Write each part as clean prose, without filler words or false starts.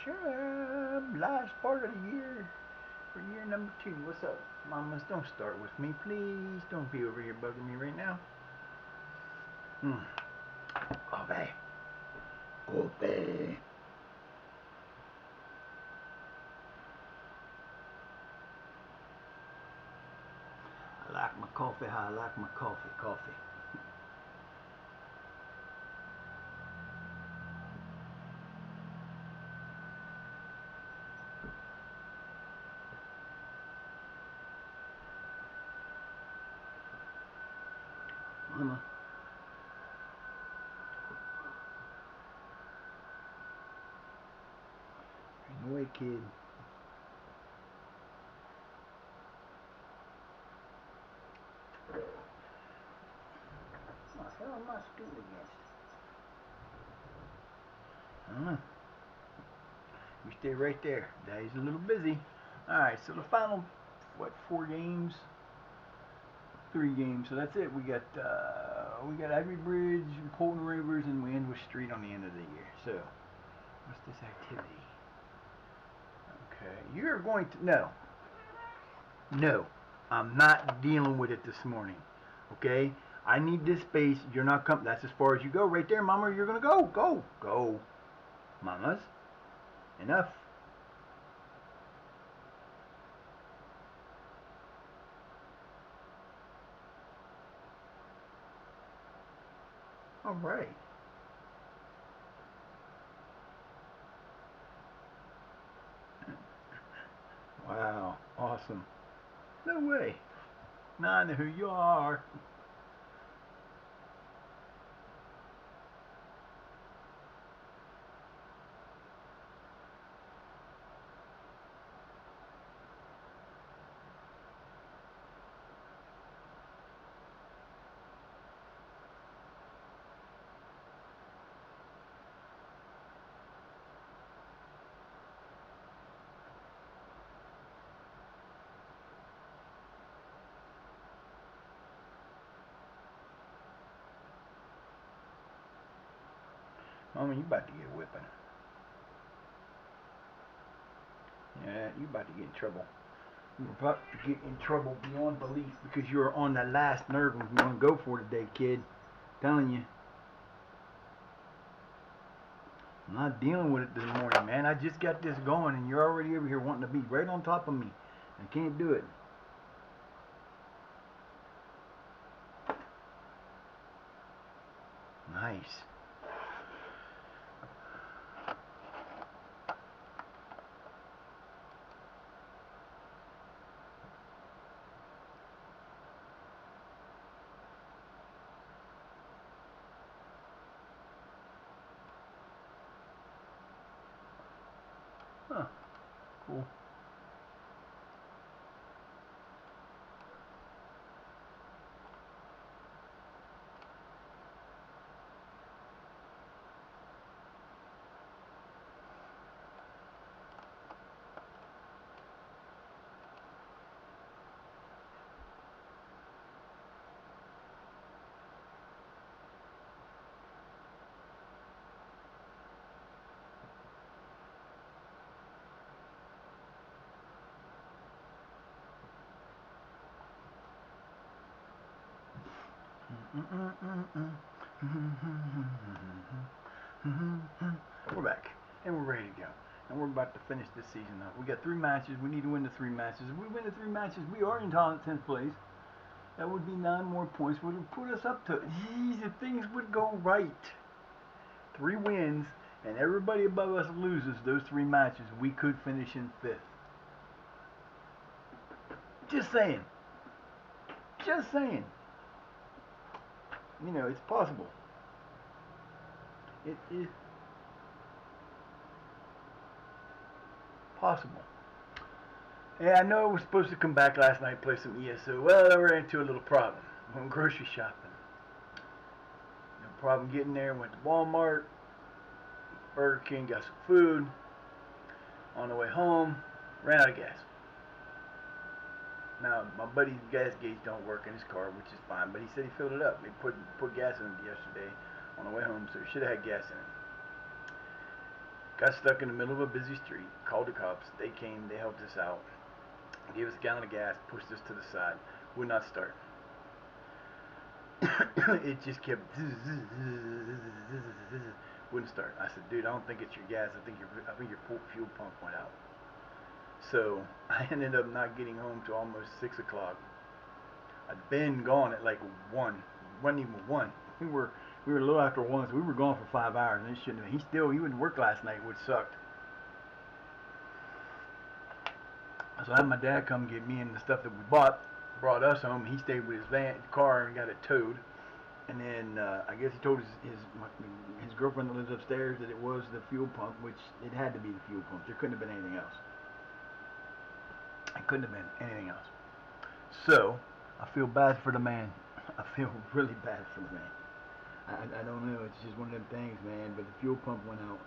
Last part of the year for year number 2. What's up, mamas? Don't start with me, please. Don't be over here bugging me right now. Coffee. Coffee. I like my coffee how I like my coffee. Mama. No way, kid. What the hell am I scooting against? I don't know. You stay right there. Daddy's a little busy. Alright, so the final, 4 games? 3 games. So that's it. We got Ivy Bridge, Colton Rivers, and we end with Street on the end of the year. So, what's this activity? Okay, you're going to no. I'm not dealing with it this morning. Okay, I need this space. You're not coming. That's as far as you go, right there, Mama. You're gonna go, Mamas. Enough. All right. Wow, awesome. No way. Now I know who you are. Mama, you about to get a whipping. Yeah, you about to get in trouble. You're about to get in trouble beyond belief because you're on the last nerve I'm going to go for today, kid. I'm telling you. I'm not dealing with it this morning, man. I just got this going and you're already over here wanting to be right on top of me. I can't do it. Nice. Huh. Cool. We're back and we're ready to go. And we're about to finish this season up. We got 3 matches. We need to win the 3 matches. If we win the 3 matches, we are in 10th place. That would be 9 more points, which would put us up to, geez, if things would go right. 3 wins, and everybody above us loses those 3 matches, we could finish in 5th. Just saying. Just saying. You know, it's possible. It is possible. Yeah, I know I was supposed to come back last night and play some ESO. Well, I ran into a little problem. Went grocery shopping. No problem getting there. Went to Walmart, Burger King, got some food. On the way home, ran out of gas. Now, my buddy's gas gauge don't work in his car, which is fine, but he said he filled it up. He put gas in it yesterday on the way home, so he should have had gas in it. Got stuck in the middle of a busy street. Called the cops. They came. They helped us out. Gave us a gallon of gas. Pushed us to the side. Would not start. It just kept wouldn't start. I said, dude, I don't think it's your gas. I think your fuel pump went out. So I ended up not getting home till almost 6 o'clock. I'd been gone at like 1. Wasn't even 1. We were a little after 1, so we were gone for 5 hours, and it shouldn't have. He wouldn't work last night, which sucked. So I had my dad come get me and the stuff that we brought us home. He stayed with his car, and got it towed. And then I guess he told his girlfriend that lives upstairs that it was the fuel pump, which it had to be the fuel pump. There couldn't have been anything else. It couldn't have been anything else. So I feel bad for the man. I feel really bad for the man. I don't know. It's just one of them things, man. But the fuel pump went out,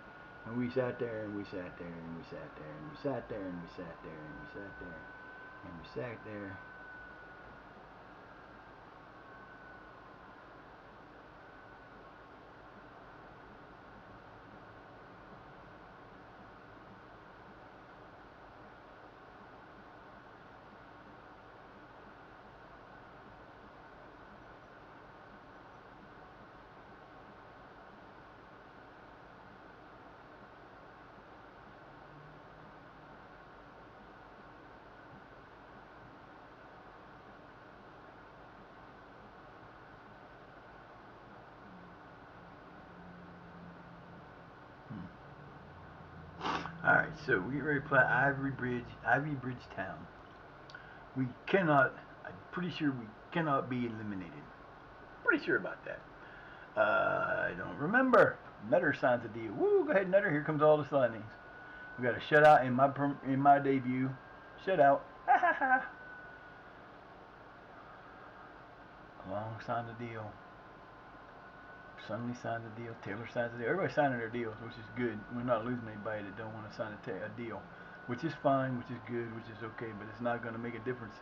and we sat there and we sat there and we sat there and we sat there and we sat there and we sat there and we sat there. Alright, so we get ready to play Ivy Bridge Town. We cannot, I'm pretty sure we cannot be eliminated. Pretty sure about that. I don't remember. Nutter signs a deal. Woo, go ahead, Nutter. Here comes all the signings. We got a shutout in my debut. Shutout. Ha ha ha. Long signed the deal. Suddenly signed the deal. Taylor signs the deal. Everybody's signing their deals, which is good. We're not losing anybody that don't want to sign a deal, which is fine, which is good, which is okay, but it's not going to make a difference.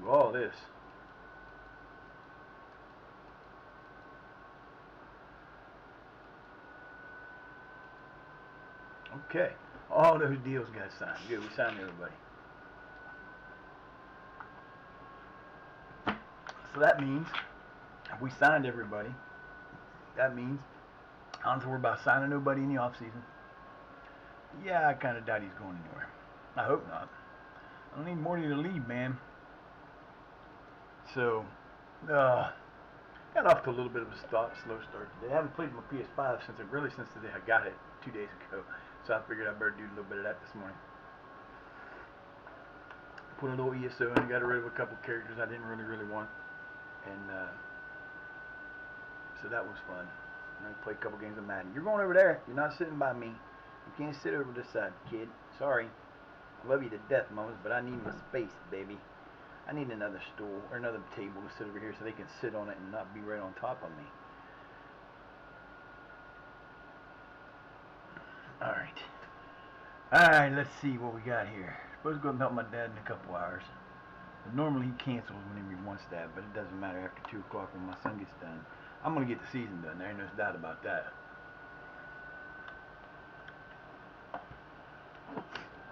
Do all this. Okay. All those deals got signed. Good. We signed everybody. So that means if we signed everybody, that means I don't have to worry about signing nobody in the off season. Yeah, I kind of doubt he's going anywhere. I hope not. I don't need Morty to leave, man. So, got off to a little bit of a slow start today. I haven't played my PS5 since today. I got it 2 days ago. So I figured I better do a little bit of that this morning. Put a little ESO in, got rid of a couple characters I didn't really want. And so that was fun. And I played a couple games of Madden. You're going over there. You're not sitting by me. You can't sit over this side, kid. Sorry. I love you to death, Moses, but I need my space, baby. I need another stool or another table to sit over here so they can sit on it and not be right on top of me. Alright. Alright, let's see what we got here. Supposed to go and help my dad in a couple hours. But normally he cancels whenever he wants that, but it doesn't matter after 2 o'clock when my son gets done. I'm going to get the season done. There ain't no doubt about that.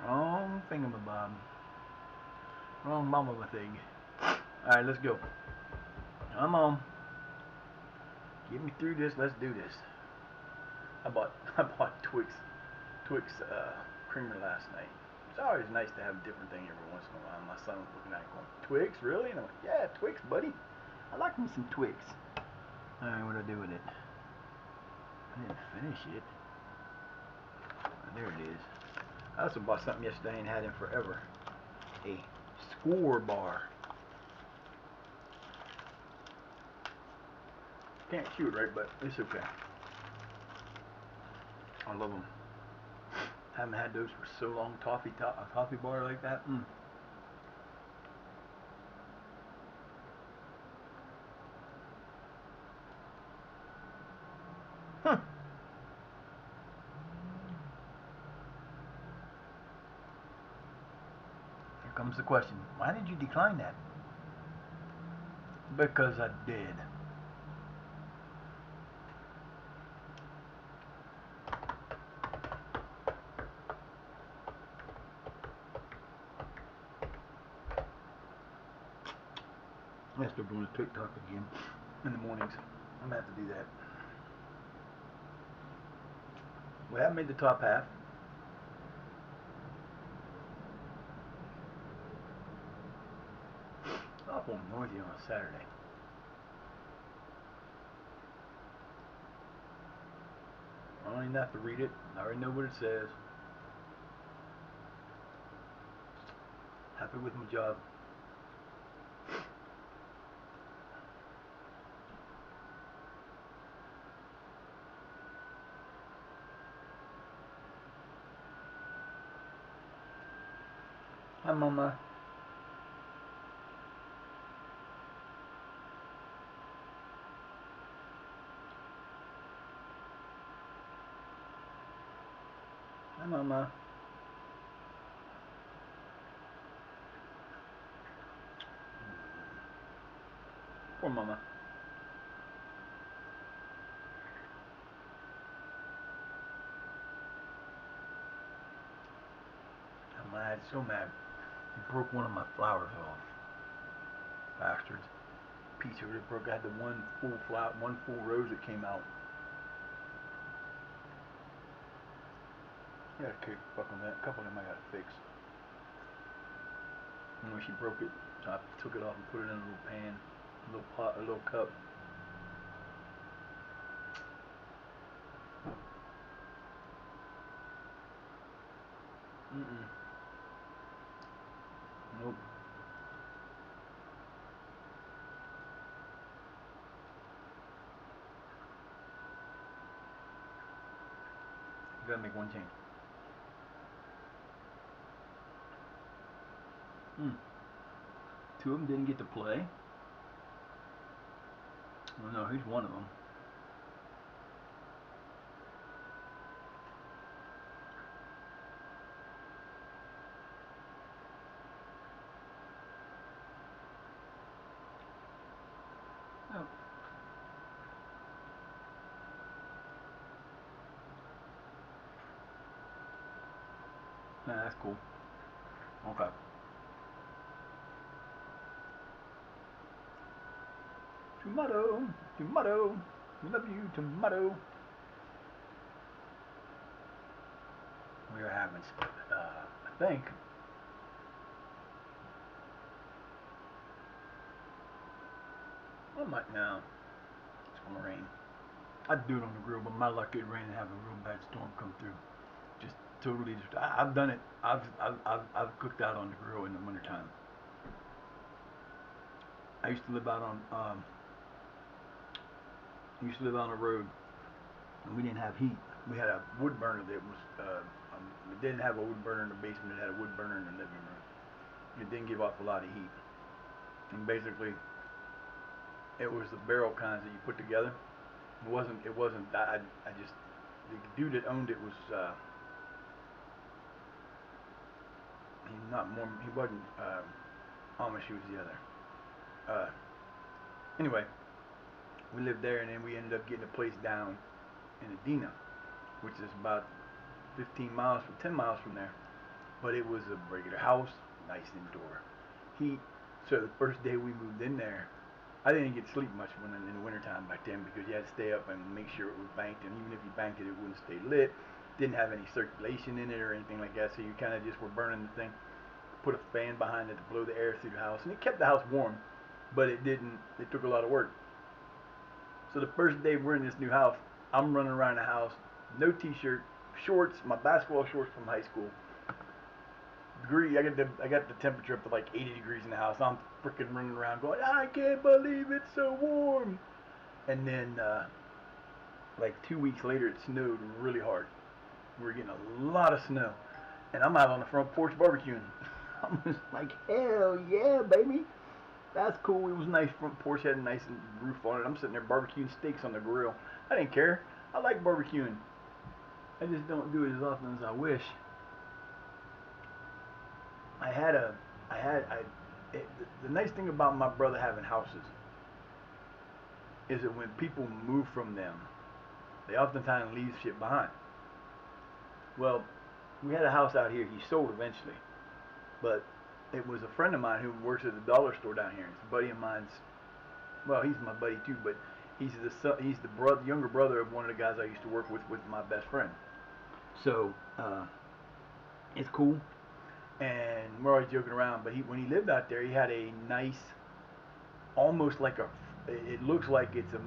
Wrong thingamabob. Wrong mama thing. Alright, let's go. Come on. Get me through this. Let's do this. I bought Twix creamer last night. It's always nice to have a different thing every once in a while. My son was looking at it going, Twix, really? And I'm like, yeah, Twix, buddy. I like me some Twix. Alright, what do I do with it? I didn't finish it. Oh, there it is. I also bought something yesterday and had in forever. A score bar. Can't chew it right, but it's okay. I love them. Haven't had those for so long. A toffee bar like that. Huh. Here comes the question, why did you decline that? Because I did. I start doing a TikTok again in the mornings. I'm gonna have to do that. We haven't made the top half. Up on Northie on a Saturday. I don't even have to read it. I already know what it says. Happy with my job. Hi, Mama. Hi, Mama. Poor Mama. I'm mad, so mad. He broke one of my flowers off. Bastards. Piece of it broke. I had the one full rose that came out. I gotta kick fuck on that. A couple of them I gotta fix. And when she broke it, so I took it off and put it in a little pan, a little pot, a little cup. Nope. You gotta make one change. Two of them didn't get to play. Well, no, he's one of them. Oh. Nah, that's cool. Okay. Tomato, tomato, love you, tomato. We are having, I think, I might now. It's gonna rain. I'd do it on the grill, but my luck it'd rain and have a real bad storm come through. Just totally, I've done it. I've cooked out on the grill in the wintertime. I used to live out on, the road, and we didn't have heat. We had a wood burner that was, it didn't have a wood burner in the basement. It had a wood burner in the living room. It didn't give off a lot of heat. And basically, it was the barrel kinds that you put together. It wasn't, I just, the dude that owned it was, he wasn't, Amish, he was the other. Anyway, we lived there, and then we ended up getting a place down in Edina, which is about 10 miles from there. But it was a regular house, nice indoor heat. So the first day we moved in there, I didn't get to sleep much in the wintertime back then, because you had to stay up and make sure it was banked, and even if you banked it, it wouldn't stay lit. Didn't have any circulation in it or anything like that, so you kind of just were burning the thing. Put a fan behind it to blow the air through the house, and it kept the house warm, but it took a lot of work. So the first day we're in this new house, I'm running around the house, no t-shirt, shorts, my basketball shorts from high school. I got the temperature up to like 80 degrees in the house. I'm freaking running around going, I can't believe it's so warm. And then like 2 weeks later, it snowed really hard. We were getting a lot of snow, and I'm out on the front porch barbecuing. I'm just like, hell yeah, baby. That's cool. It was nice. Front porch had a nice roof on it. I'm sitting there barbecuing steaks on the grill. I didn't care. I like barbecuing. I just don't do it as often as I wish. I had the nice thing about my brother having houses is that when people move from them, they oftentimes leave shit behind. Well, we had a house out here. He sold eventually, but it was a friend of mine who works at the dollar store down here. It's a buddy of mine's. Well, he's my buddy too, but he's the younger brother of one of the guys I used to work with my best friend. So it's cool, and we're always joking around. But when he lived out there, he had a nice, almost like a. It looks like it's a.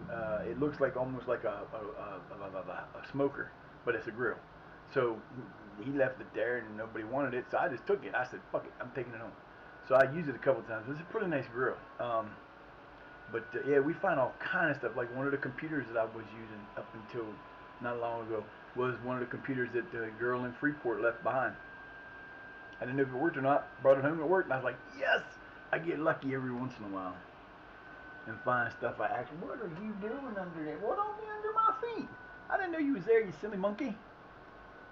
It looks like almost like a smoker, but it's a grill. So he left it there, and nobody wanted it. So I just took it. I said, "Fuck it, I'm taking it home." So I used it a couple times. It's a pretty nice grill. Yeah, we find all kind of stuff. Like one of the computers that I was using up until not long ago was one of the computers that the girl in Freeport left behind. I didn't know if it worked or not. Brought it home, it worked, and I was like, yes! I get lucky every once in a while and find stuff I actually. What are you doing under there? What on me under my feet? I didn't know you was there, you silly monkey.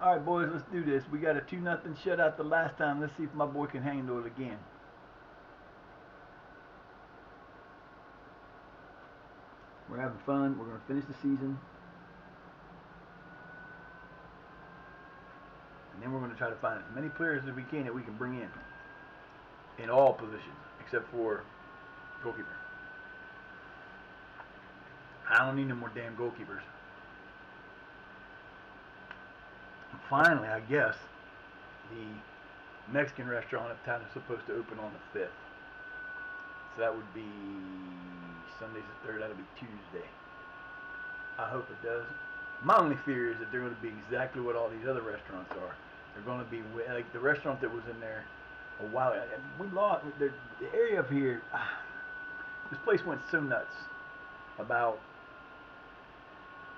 All right, boys, let's do this. We got a 2-0 shutout the last time. Let's see if my boy can handle it again. We're having fun. We're going to finish the season. And then we're going to try to find as many players as we can that we can bring in all positions, except for goalkeeper. I don't need no more damn goalkeepers. And finally, I guess, the Mexican restaurant uptown is supposed to open on the 5th. So that would be Sunday's the 3rd. That'll be Tuesday. I hope it does. My only fear is that they're going to be exactly what all these other restaurants are. They're going to be like the restaurant that was in there a while ago. We lost the area of here. This place went so nuts about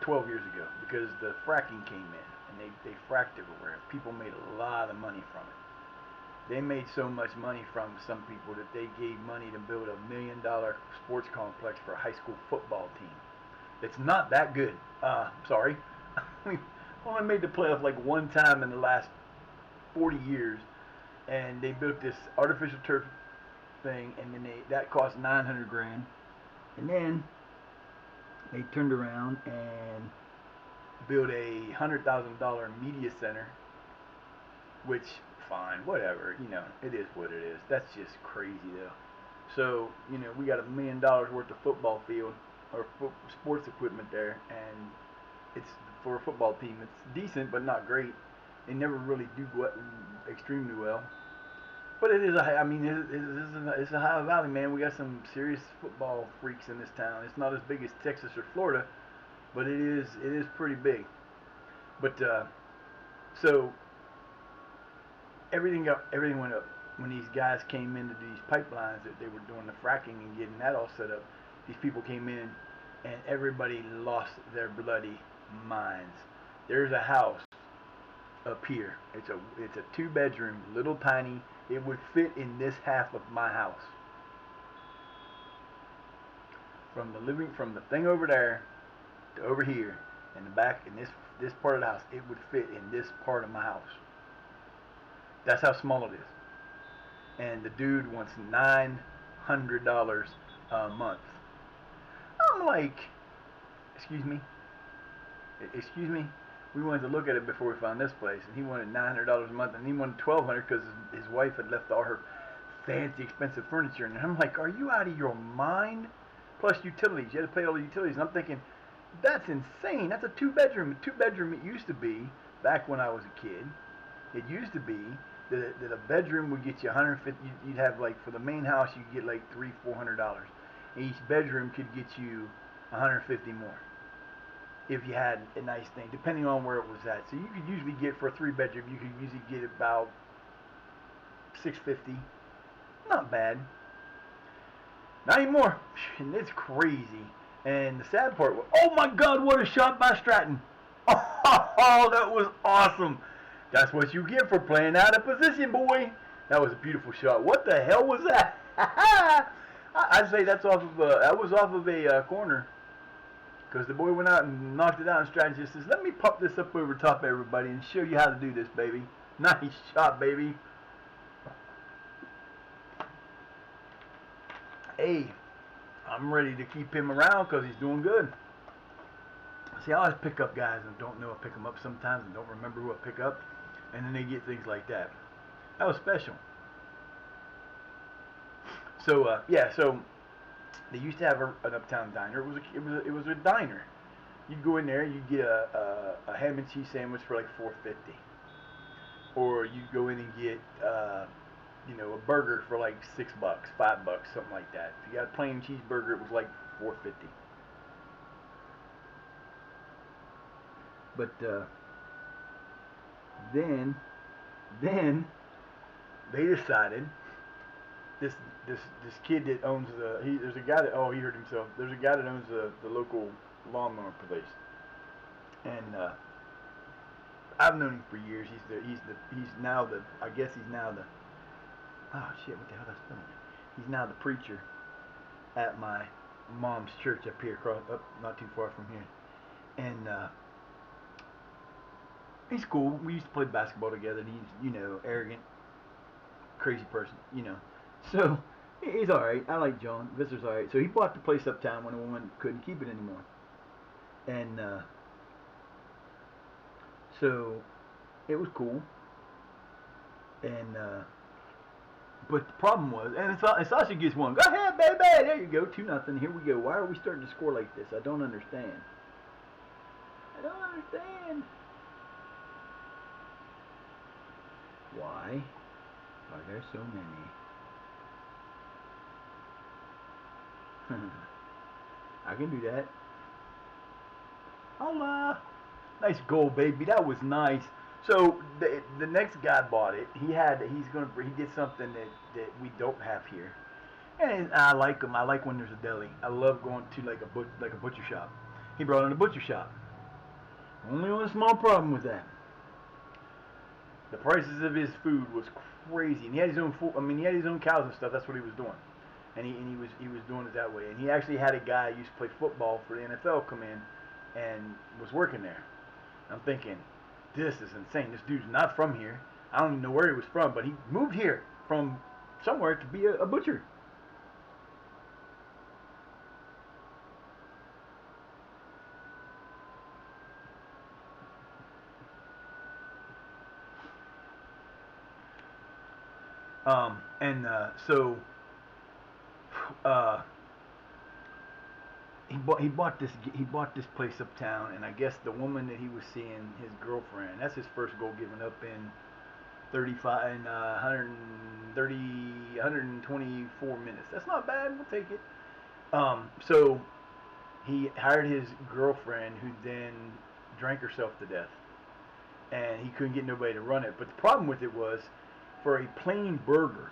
12 years ago because the fracking came in and they fracked everywhere. People made a lot of money from it. They made so much money from some people that they gave money to build $1 million sports complex for a high school football team. It's not that good. Sorry. We only made the playoff like one time in the last 40 years, and they built this artificial turf thing, and then that cost $900,000, and then they turned around and built a $100,000 media center, which fine, whatever, it is what it is. That's just crazy though. So we got $1 million worth of football field or sports equipment there, and it's for a football team. It's decent, but not great. They never really do extremely well. But it is it's a high valley, man. We got some serious football freaks in this town. It's not as big as Texas or Florida, but it is pretty big. But so everything went up when these guys came into these pipelines that they were doing the fracking and getting that all set up. These people came in, and everybody lost their bloody minds. There's a house up here. It's a 2-bedroom, little tiny. It would fit in this half of my house. From the thing over there to over here, in the back, in this part of the house, it would fit in this part of my house. That's how small it is. And the dude wants $900 a month. I'm like, excuse me. We wanted to look at it before we found this place, and he wanted $900 a month, and he wanted $1,200 because his wife had left all her fancy, expensive furniture in there. I'm like, are you out of your mind? Plus utilities. You had to pay all the utilities. And I'm thinking, that's insane. That's a 2-bedroom. A 2-bedroom it used to be, back when I was a kid, it used to be that a bedroom would get you $150. You'd have, like, for the main house, you'd get like $300-400. Each bedroom could get you $150 more if you had a nice thing, depending on where it was at. So you could usually get, for a 3-bedroom, you could usually get about $650. Not bad. Not anymore. And it's crazy. And the sad part was, oh my God, what a shot by Stratton. Oh, that was awesome. That's what you get for playing out of position, boy. That was a beautiful shot. What the hell was that? I'd say that was off of a corner. Because the boy went out and knocked it out, and Stratton just says, let me pop this up over top of everybody and show you how to do this, baby. Nice shot, baby. hey, I'm ready to keep him around because he's doing good. See, I always pick up guys and don't know I pick them up sometimes and don't remember who I pick up, and then they get things like that. That was special. So yeah, so they used to have an uptown diner. It was a diner. You'd go in there, you'd get a ham and cheese sandwich for like $4.50, or you'd go in and get a burger for like $6, $5, something like that. If you got a plain cheeseburger, it was like $4.50. But then they decided this this kid that owns there's a guy that he hurt himself. There's a guy that owns the local lawnmower place, and I've known him for years. He's now the I guess he's now the oh shit, what the hell did I spell it? He's now the preacher at my mom's church up here, up not too far from here, and he's cool. We used to play basketball together, and he's arrogant, crazy person. So he's all right. I like John. Visitor's all right. So he bought the place uptown when the woman couldn't keep it anymore, and so it was cool. And but the problem was, and Sasha gets one. Go ahead, baby. There you go. 2-0. Here we go. Why are we starting to score like this? I don't understand. I don't understand. Why are there so many? I can do that. Hola. Nice goal, baby. That was nice. So the next guy bought it. He did something that we don't have here, and I like him. I like when there's a deli. I love going to like a butcher shop. He brought in a butcher shop. Only one small problem with that. The prices of his food was crazy, and he had his own food. I mean, he had his own cows and stuff. That's what he was doing, and he was doing it that way. And he actually had a guy who used to play football for the NFL come in and was working there. I'm thinking, this is insane. This dude's not from here. I don't even know where he was from, but he moved here from somewhere to be a butcher. So uh, he bought this place uptown, and I guess the woman that he was seeing, his girlfriend, that's his first goal given up in 35 and 130 124 minutes. That's not bad. We'll take it. So he hired his girlfriend, who then drank herself to death, and he couldn't get nobody to run it. But the problem with it was, for a plain burger,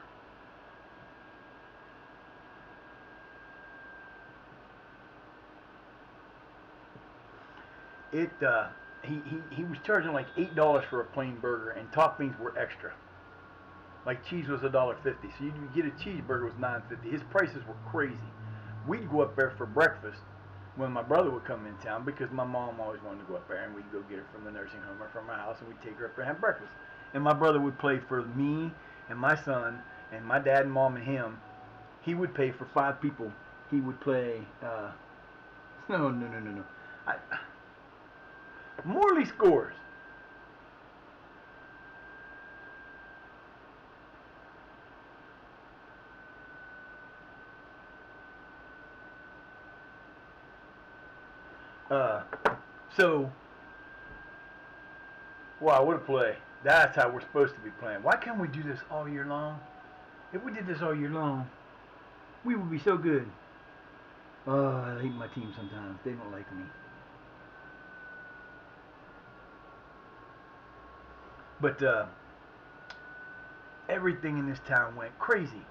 he was charging like $8 for a plain burger, and toppings were extra. Like cheese was $1.50, so you get a cheeseburger was $9.50. His prices were crazy. We'd go up there for breakfast when my brother would come in town, because my mom always wanted to go up there, and we'd go get her from the nursing home or from our house, and we'd take her up there and have breakfast. And my brother would play for me and my son and my dad and mom and him. He would pay for 5 people. He would play. No. Morley scores. Uh, so, wow, what a play. That's how we're supposed to be playing. Why can't we do this all year long? If we did this all year long, we would be so good. Oh, I hate my team sometimes. They don't like me. But everything in this town went crazy.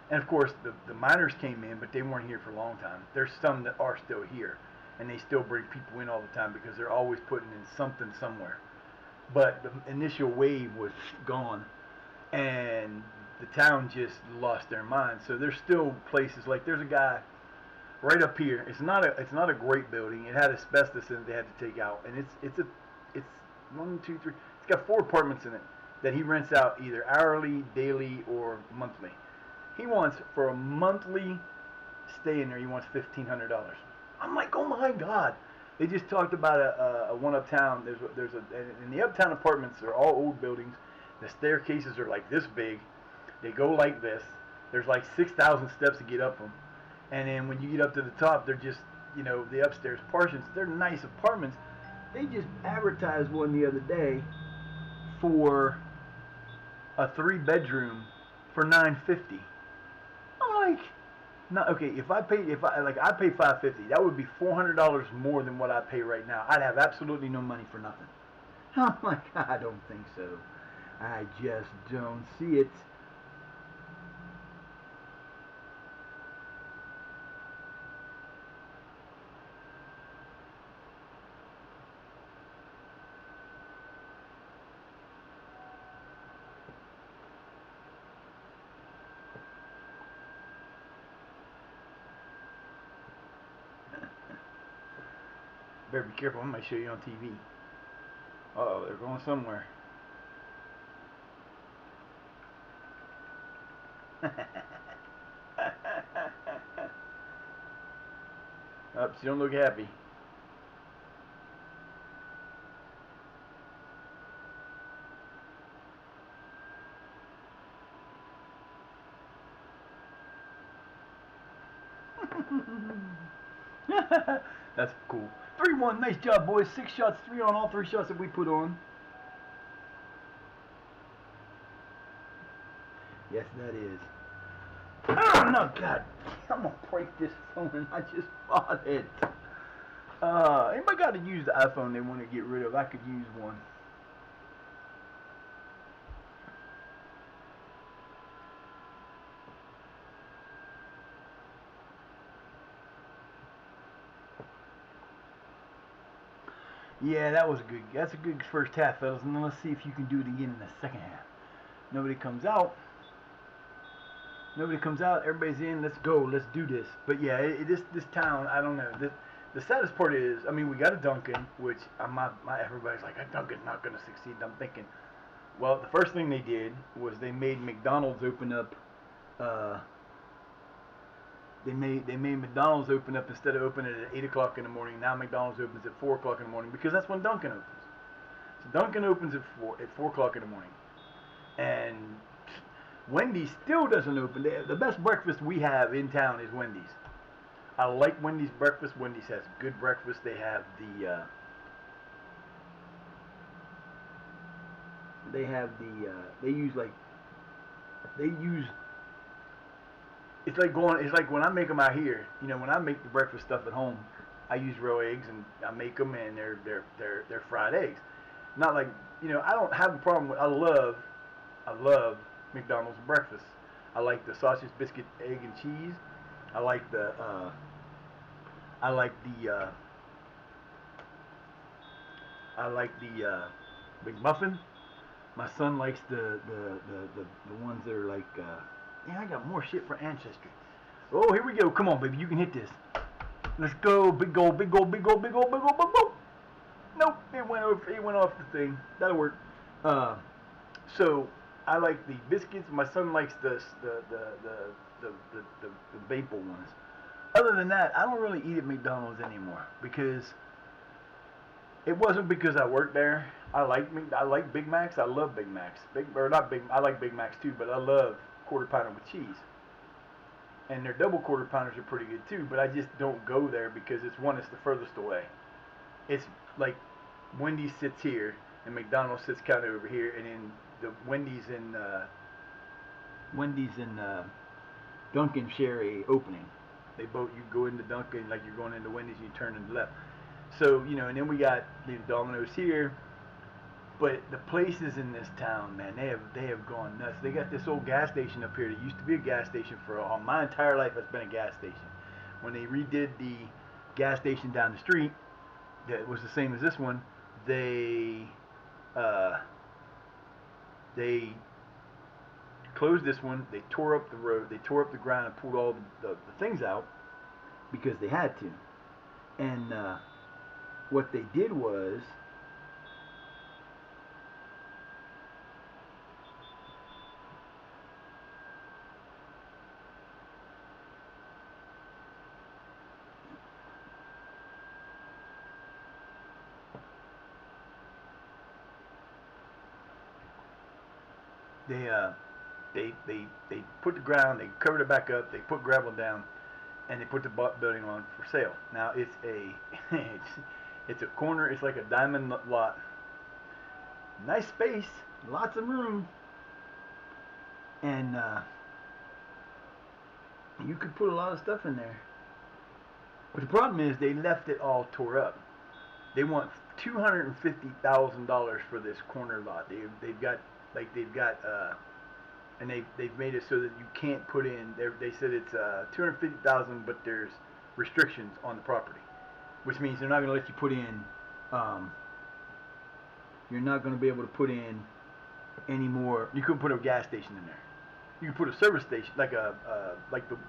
And of course, the miners came in, but they weren't here for a long time. There's some that are still here, and they still bring people in all the time because they're always putting in something somewhere. But the initial wave was gone, and the town just lost their mind. So there's still places, like there's a guy right up here. It's not a great building. It had asbestos in it. They had to take out, and it's 1, 2, 3. It's got 4 apartments in it that he rents out either hourly, daily, or monthly. He wants for a monthly staying there. He wants $1,500. I'm like, oh my God. They just talked about a one uptown. There's a and the uptown apartments are all old buildings. The staircases are like this big. They go like this. There's like 6,000 steps to get up them. And then when you get up to the top, they're just, the upstairs portions. They're nice apartments. They just advertised one the other day for a 3-bedroom for $950. I'm like, no, okay. If I pay $550, that would be $400 more than what I pay right now. I'd have absolutely no money for nothing. I'm like, I don't think so. I just don't see it. Better be careful. I might show you on TV. Uh-oh, they're going somewhere. Oops, you don't look happy. That's cool. 3-1, nice job, boys. 6 shots, 3 on all 3 shots that we put on. Yes, that is. Oh, no, God. I'm going to break this phone. I just bought it. Anybody got to use the iPhone they want to get rid of? I could use one. Yeah, that was good. That's a good first half, fellas. And then let's see if you can do it again in the second half. Nobody comes out. Nobody comes out. Everybody's in. Let's go. Let's do this. But yeah, this town, I don't know. The saddest part is, I mean, we got a Dunkin', which everybody's like, Dunkin's not going to succeed. And I'm thinking, well, the first thing they did was they made McDonald's open up. They made McDonald's open up instead of opening it at 8 o'clock in the morning. Now McDonald's opens at 4 o'clock in the morning because that's when Dunkin' opens. So Dunkin' opens at 4 o'clock in the morning, and Wendy's still doesn't open. The best breakfast we have in town is Wendy's. I like Wendy's breakfast. Wendy's has good breakfast. They have they use it's like when I make them out here. When I make the breakfast stuff at home, I use raw eggs and I make them, and they're fried eggs. Not like, I don't have a problem with. I love McDonald's breakfast. I like the sausage, biscuit, egg, and cheese. I like the I like the McMuffin. My son likes the ones that are like, I got more shit for ancestry. Oh, here we go. Come on, baby, you can hit this. Let's go. Big goal, big goal, big goal, big goal, big goal, big goal. Nope, it went off the thing. That'll work. So I like the biscuits. My son likes the maple ones. Other than that, I don't really eat at McDonald's anymore because it wasn't because I worked there. I like Big Macs. I love Big Macs. I like Big Macs too, but I love quarter pounder with cheese. And their double quarter pounders are pretty good too. But I just don't go there because it's the furthest away. It's like Wendy's sits here and McDonald's sits kind of over here, and then the Wendy's and Dunkin' share a opening. You go into Dunkin' like you're going into Wendy's, and you turn to the left. So, and then we got Domino's here. But the places in this town, man, they have gone nuts. They got this old gas station up here that used to be a gas station for all my entire life. It's been a gas station. When they redid the gas station down the street, that was the same as this one, they closed this one. They tore up the road. They tore up the ground and pulled all the things out because they had to. And what they did was They they put the ground, they covered it back up, they put gravel down, and they put the building on for sale. Now it's a it's a corner. It's like a diamond lot. Nice space, lots of room, and you could put a lot of stuff in there. But the problem is they left it all tore up. They want $250,000 for this corner lot. They've got and they've made it so that you can't put in. They said it's 250,000, but there's restrictions on the property, which means they're not going to let you put in. You're not going to be able to put in any more. You couldn't put a gas station in there. You could put a service station, like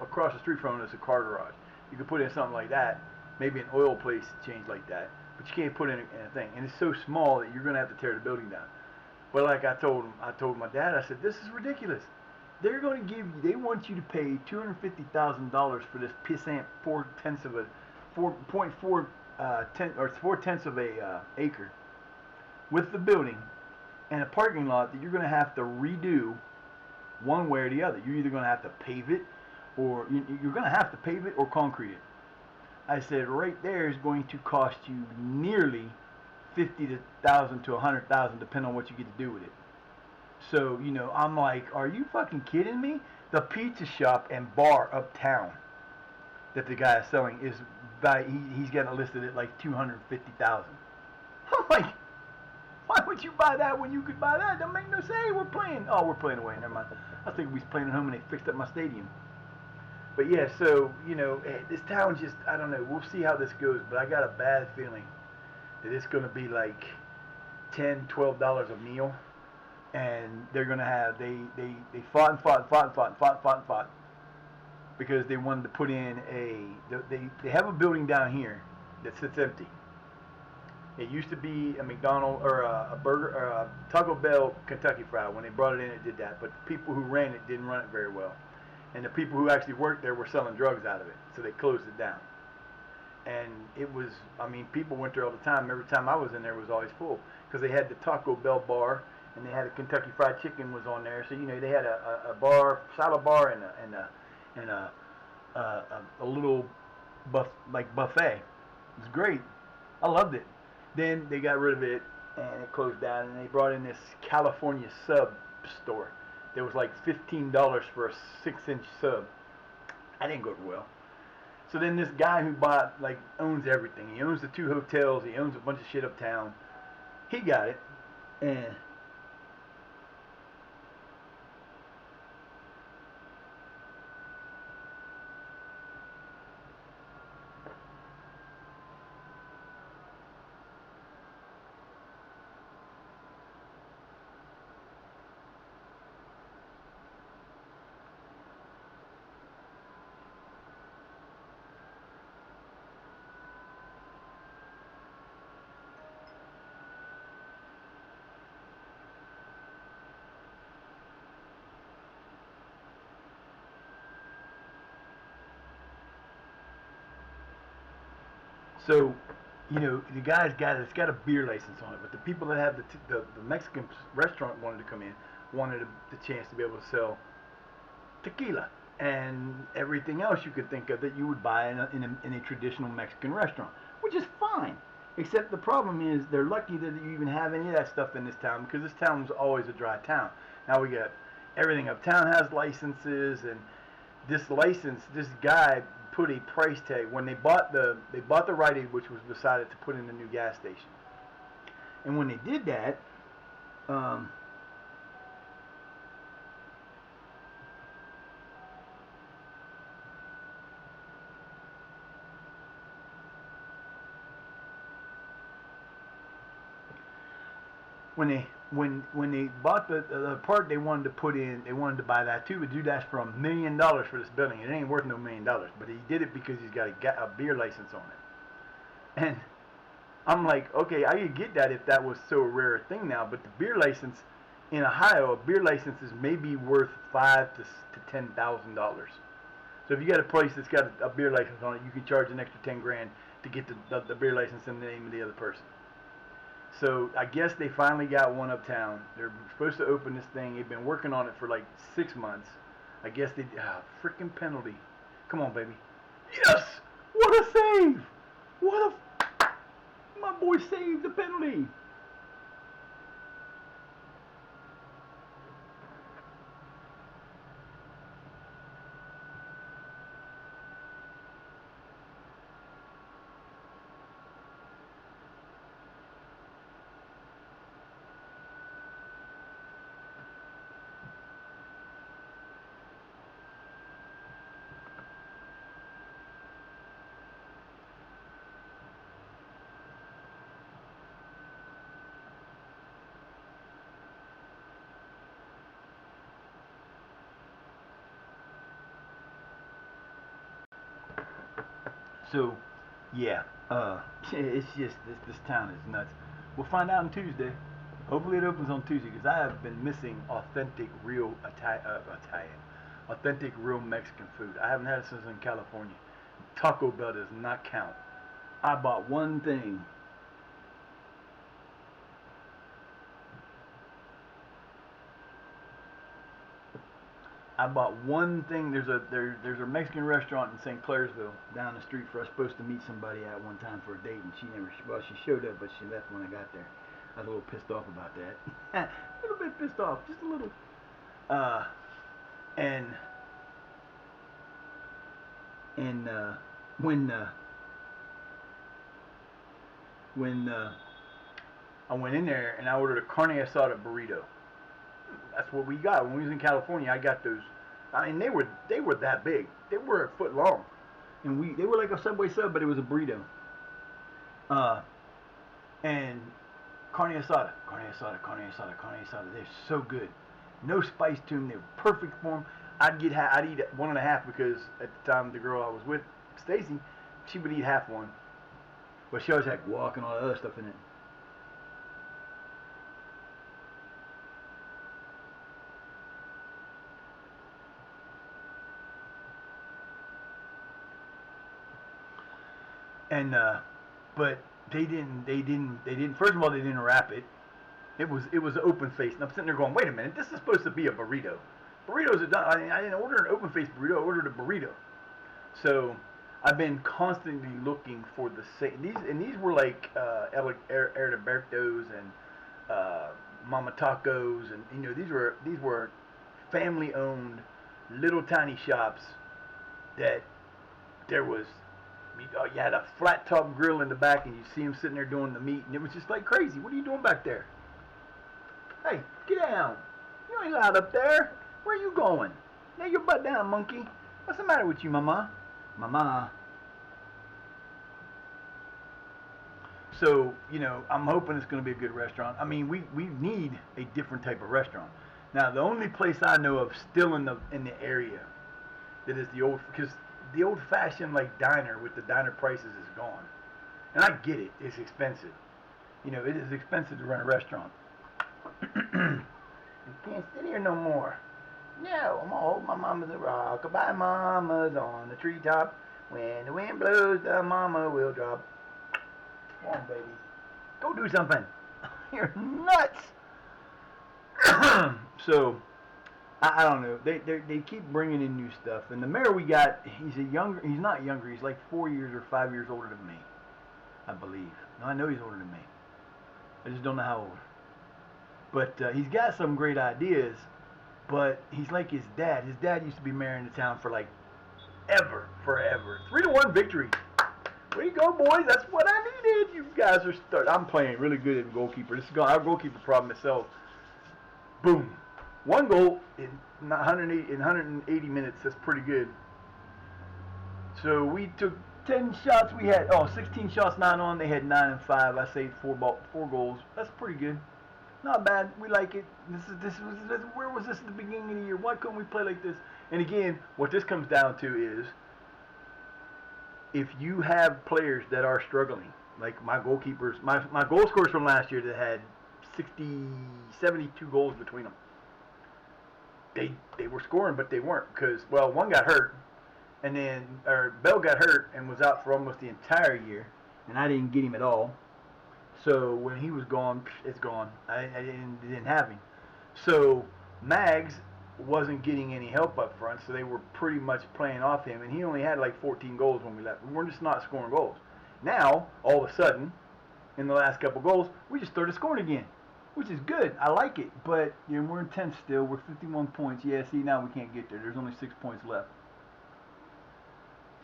across the street from it is a car garage. You could put in something like that, maybe an oil place change like that, but you can't put in a thing. And it's so small that you're going to have to tear the building down. But like I told my dad, I said, this is ridiculous. They're going to give you, they want you to pay $250,000 for this pissant 4/10 of a 4.4 or 4/10 of a acre with the building and a parking lot that you're going to have to redo one way or the other. You're either going to have to pave it, or you're going to have to pave it or concrete it. I said, right there is going to cost you nearly $50,000 to $100,000, depending on what you get to do with it. So, I'm like, are you fucking kidding me? The pizza shop and bar uptown that the guy is selling is he's got it listed at like $250,000. I'm like, why would you buy that when you could buy that? Don't make no sense. Hey, we're playing. Oh, we're playing away. Never mind. I think we was playing at home and they fixed up my stadium. But yeah, so this town just, I don't know. We'll see how this goes, but I got a bad feeling that it's going to be like $10, $12 a meal, and they're going to have they fought because they wanted to put in they have a building down here that sits empty. It used to be a McDonald's or a burger or a Taco Bell Kentucky Fried. When they brought it in, it did that. But the people who ran it didn't run it very well, and the people who actually worked there were selling drugs out of it, so they closed it down. And it was, people went there all the time. Every time I was in there, it was always full because they had the Taco Bell bar and they had a Kentucky Fried Chicken was on there. So they had a bar, salad bar, and a little buffet. It was great. I loved it. Then they got rid of it and it closed down, and they brought in this California sub store. There was like $15 for a 6-inch sub. I didn't go well. So then this guy who owns everything. He owns the 2 hotels. He owns a bunch of shit uptown. He got it. And so, the guy's got it. It's got a beer license on it. But the people that have the Mexican restaurant wanted to come in, wanted the chance to be able to sell tequila and everything else you could think of that you would buy in a traditional Mexican restaurant, which is fine. Except the problem is they're lucky that you even have any of that stuff in this town, because this town was always a dry town. Now we got everything uptown has licenses, and this guy put a price tag when they bought the Rite Aid, which was decided to put in a new gas station. And when they did that, when they bought the part they wanted to put in, they wanted to buy that too. But dude asked for $1 million for this building. It ain't worth no $1 million, but he did it because he's got a beer license on it. And I'm like, okay, I could get that if that was so rare a thing now. But the beer license in Ohio, a beer license is maybe worth $5,000 to $10,000. So if you got a place that's got a beer license on it, you can charge an extra $10,000 to get the beer license in the name of the other person. So I guess they finally got one uptown. They're supposed to open this thing. They've been working on it for like 6 months. I guess they freaking penalty. Come on, baby. Yes! What a save! What a my boy saved the penalty. So, yeah, it's just this town is nuts. We'll find out on Tuesday. Hopefully it opens on Tuesday because I have been missing authentic, real Italian, authentic, real Mexican food. I haven't had it since in California. Taco Bell does not count. I bought one thing. I bought one thing. There's a Mexican restaurant in St. Clairsville down the street for us supposed to meet somebody at one time for a date, and she showed up, but she left when I got there. I was a little pissed off about that. A little bit pissed off, just a little. Uh, and and when I went in there and I ordered a carne asada burrito. That's what we got when we was in California. I got those. I mean, they were that big. They were a foot long, and they were like a Subway sub, but it was a burrito. Uh, and carne asada, carne asada, carne asada, carne asada. They're so good. No spice to them. They're perfect for them. I'd eat one and a half because at the time the girl I was with, Stacy, she would eat half one, but she always had guac and all that other stuff in it. And but they didn't. First of all, they didn't wrap it. It was an open face, and I'm sitting there going, wait a minute, this is supposed to be a burrito. Burritos are done. I didn't order an open face burrito. I ordered a burrito. So I've been constantly looking for the same. These were like Herberto's and Mama Tacos, and these were family owned little tiny shops that there was you had a flat top grill in the back, and you see him sitting there doing the meat, and it was just like crazy. What are you doing back there? Hey, get down! You ain't allowed up there. Where are you going? Lay your butt down, monkey. What's the matter with you, mama? Mama. So, I'm hoping it's going to be a good restaurant. I mean, we need a different type of restaurant. Now, the only place I know of still in the area that is because the old fashioned like diner with the diner prices is gone. And I get it, it's expensive. It is expensive to run a restaurant. You can't sit here no more. No, I'm gonna hold my mama's a rock-a-bye mama's on the treetop. When the wind blows, the mama will drop. Come on, baby. Go do something. You're nuts. So, I don't know. They keep bringing in new stuff. And the mayor we got, he's not younger. He's like 4 years or 5 years older than me, I believe. No, I know he's older than me. I just don't know how old. But he's got some great ideas. But he's like his dad. His dad used to be mayor in the town for like forever. 3-1 victory. Way to go, boys. That's what I needed. You guys are starting. I'm playing really good at goalkeeper. This is our goalkeeper problem itself. Boom. One goal in 180 minutes. That's pretty good. So we took 10 shots. We had 16 shots, 9 on. They had 9 and 5. I saved 4 goals. That's pretty good. Not bad. We like it. Where was this at the beginning of the year? Why couldn't we play like this? And again, what this comes down to is if you have players that are struggling, like my goalkeepers, my goal scorers from last year that had 72 goals between them. They were scoring, but they weren't because one got hurt, and then Bell got hurt and was out for almost the entire year, and I didn't get him at all. So when he was gone, it's gone. I didn't have him. So Mags wasn't getting any help up front, so they were pretty much playing off him, and he only had like 14 goals when we left. We weren't just not scoring goals. Now, all of a sudden, in the last couple goals, we just started scoring again, which is good. I like it, but you know, we're in 10th still. We're 51 points. Yeah, see, now we can't get there. There's only 6 points left.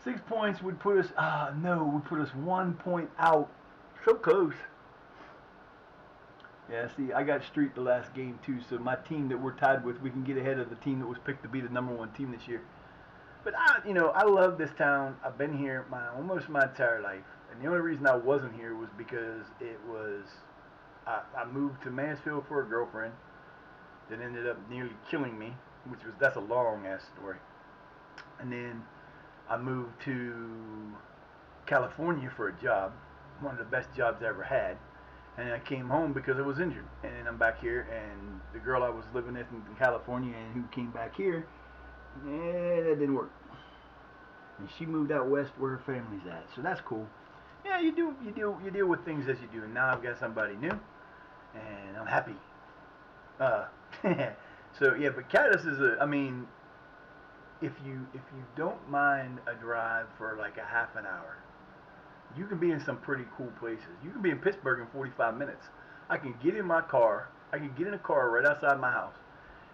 6 points would put us, would put us 1 point out. So close. Yeah, see, I got streaked the last game too, so my team that we're tied with, we can get ahead of the team that was picked to be the #1 team this year. But I love this town. I've been here almost my entire life, and the only reason I wasn't here was because I moved to Mansfield for a girlfriend that ended up nearly killing me, that's a long ass story. And then I moved to California for a job, one of the best jobs I ever had. And I came home because I was injured. And I'm back here, and the girl I was living with in California and who came back here, that didn't work. And she moved out west where her family's at. So that's cool. Yeah, you deal with things as you do. And now I've got somebody new, and I'm happy. So yeah, but Cadiz is if you don't mind a drive for like a half an hour, you can be in some pretty cool places. You can be in Pittsburgh in 45 minutes. I can get in my car. I can get in a car right outside my house,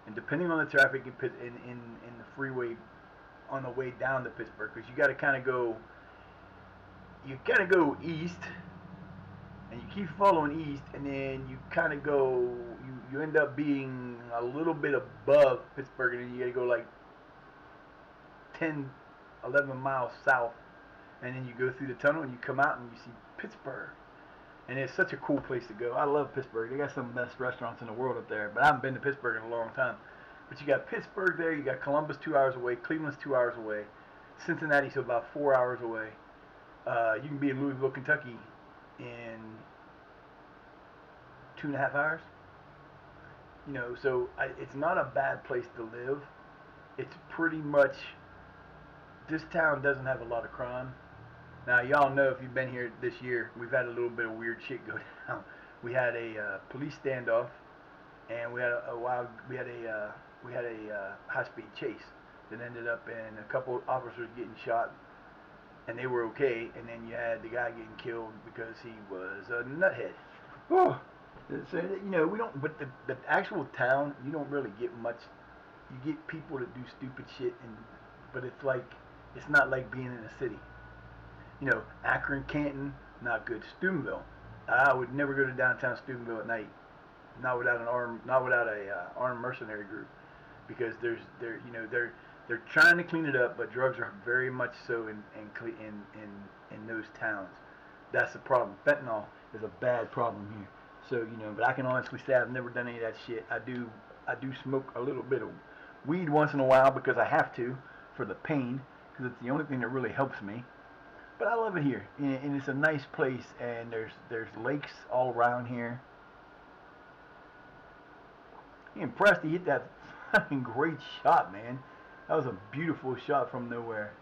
and depending on the traffic in the freeway on the way down to Pittsburgh, because you got to kind of go. You kind of go east, and you keep following east, and then you kind of go. You end up being a little bit above Pittsburgh, and then you got to go like 10, 11 miles south. And then you go through the tunnel and you come out and you see Pittsburgh. And it's such a cool place to go. I love Pittsburgh. They got some of the best restaurants in the world up there. But I haven't been to Pittsburgh in a long time. But you got Pittsburgh there. You got Columbus 2 hours away. Cleveland's 2 hours away. Cincinnati's about 4 hours away. You can be in Louisville, Kentucky in 2.5 hours. So it's not a bad place to live. It's pretty much, this town doesn't have a lot of crime. Now, y'all know if you've been here this year, we've had a little bit of weird shit go down. We had a police standoff, and we had a high-speed chase that ended up in a couple officers getting shot, and they were okay. And then you had the guy getting killed because he was a nuthead. Oh, so we don't. But the actual town, you don't really get much. You get people that do stupid shit, but it's not like being in a city. Akron, Canton, not good. Steubenville, I would never go to downtown Steubenville at night, not without a armed mercenary group, because they're trying to clean it up, but drugs are very much so in those towns. That's the problem. Fentanyl is a bad problem here. So but I can honestly say I've never done any of that shit. I do smoke a little bit of weed once in a while because I have to for the pain, because it's the only thing that really helps me. But I love it here, and it's a nice place, and there's lakes all around here. I'm impressed he hit that fucking great shot, man. That was a beautiful shot from nowhere.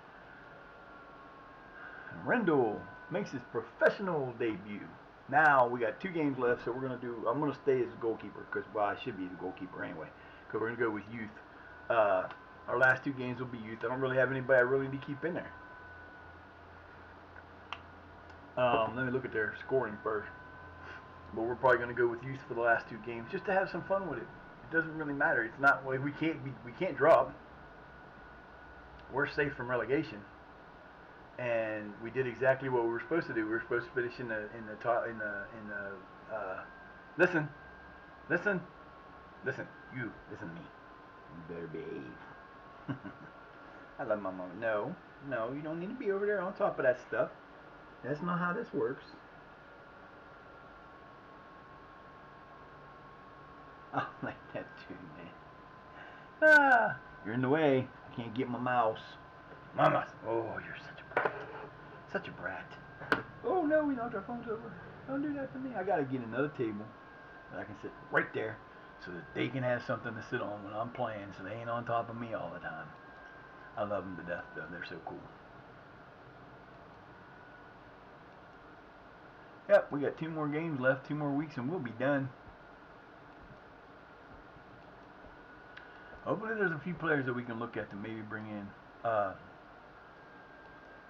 Rendell makes his professional debut. Now we got 2 games left, so I'm gonna stay as a goalkeeper, because I should be the goalkeeper anyway, because we're gonna go with youth. Our last 2 games will be youth. I don't really have anybody I really need to keep in there. Let me look at their scoring first. But we're probably going to go with youth for the last 2 games just to have some fun with it. It doesn't really matter. It's not like we can't drop. We're safe from relegation, and we did exactly what we were supposed to do. We were supposed to finish in the listen, you listen to me. You better behave. I love my mom. No, you don't need to be over there on top of that stuff. That's not how this works. I like that too, man. You're in the way. I can't get my mouse. Mama. Oh, you're such a brat. Oh no, we knocked our phones over. Don't do that to me. I gotta get another table that I can sit right there, so that they can have something to sit on when I'm playing, so they ain't on top of me all the time. I love them to death, though. They're so cool. Yep, we got 2 more games left, 2 more weeks, and we'll be done. Hopefully there's a few players that we can look at to maybe bring in. You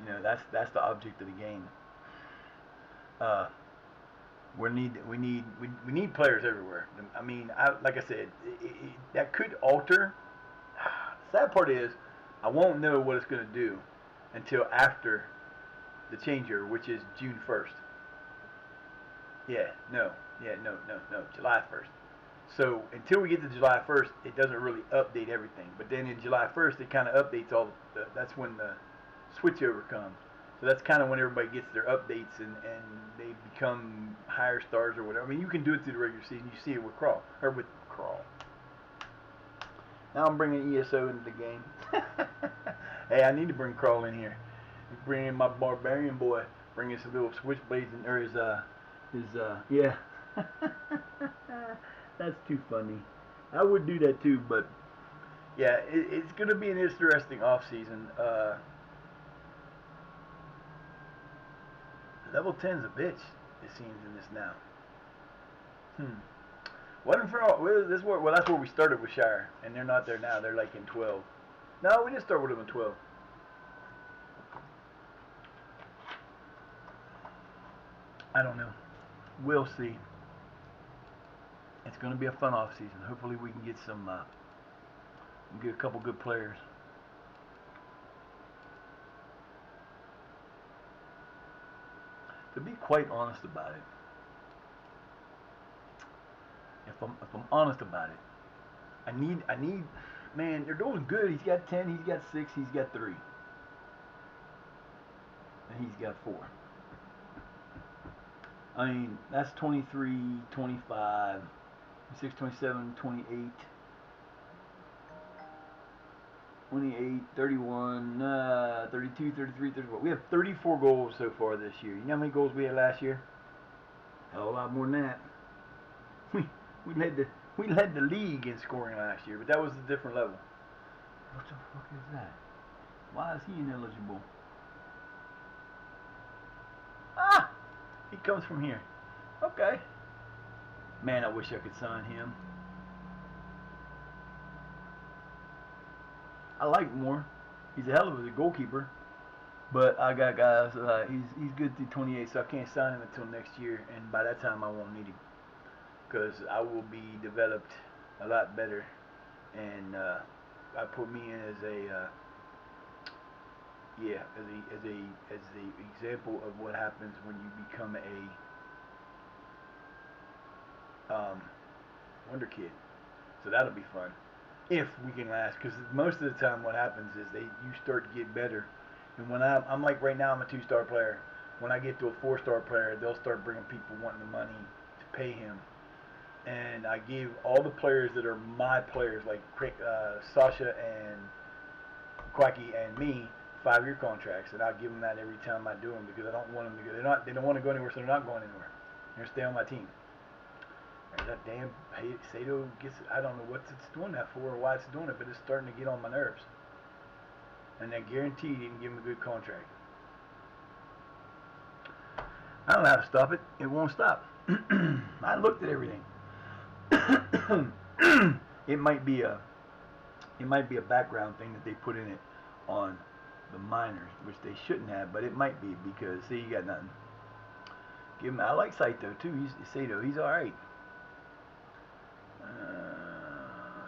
know, that's the object of the game. We need players everywhere. I mean, like I said, that could alter. Sad part is, I won't know what it's going to do until after the changeover, which is June 1st. No, July 1st. So until we get to July 1st, it doesn't really update everything. But then in July 1st, it kind of updates all. That's when the switchover comes. So that's kind of when everybody gets their updates and they become higher stars or whatever. I mean, you can do it through the regular season. You see it with Crawl or with Crawl. Now I'm bringing ESO into the game. Hey, I need to bring Crawl in here. Bring in my barbarian boy. Bring in some little switchblades and yeah. That's too funny. I would do that too, but yeah, it's going to be an interesting off season. Level 10's a bitch, it seems, in this now. Wasn't for all, that's where we started with Shire, and they're not there now. They're like in 12. No, we didn't start with them in 12. I don't know. We'll see. It's going to be a fun off season. Hopefully we can get get a couple good players. To be quite honest about it, if I'm honest about it, I need, man, they're doing good. He's got 10, he's got 6, he's got 3, and he's got 4. I mean, that's 23, 25, 26, 27, 28, 28, 31, 32, 33, 34. We have 34 goals so far this year. You know how many goals we had last year? Hell, a lot more than that. We led the league in scoring last year, but that was a different level. What the fuck is that? Why is he ineligible? Ah! He comes from here. Okay. Man, I wish I could sign him. I like Moore. He's a hell of a goalkeeper. But I got guys, he's good through 28, so I can't sign him until next year. And by that time, I won't need him. Because I will be developed a lot better. And I put me in as as the example of what happens when you become a wonder kid. So that'll be fun if we can last. Because most of the time, what happens is you start to get better. And when I'm like right now, I'm a 2-star player. When I get to a 4-star player, they'll start bringing people wanting the money to pay him. And I give all the players that are my players, like Sasha and Quacky and me, 5-year contracts, and I give them that every time I do them because I don't want them to go. They don't want to go anywhere, so they're not going anywhere. They're gonna stay on my team. And that damn Sato gets. I don't know what it's doing that for or why it's doing it, but it's starting to get on my nerves. And I guarantee you didn't give him a good contract. I don't know how to stop it. It won't stop. I looked at everything. It might be a background thing that they put in it on the minors, which they shouldn't have, but it might be because see, you got nothing. Give him. I like Saito too. He's all right.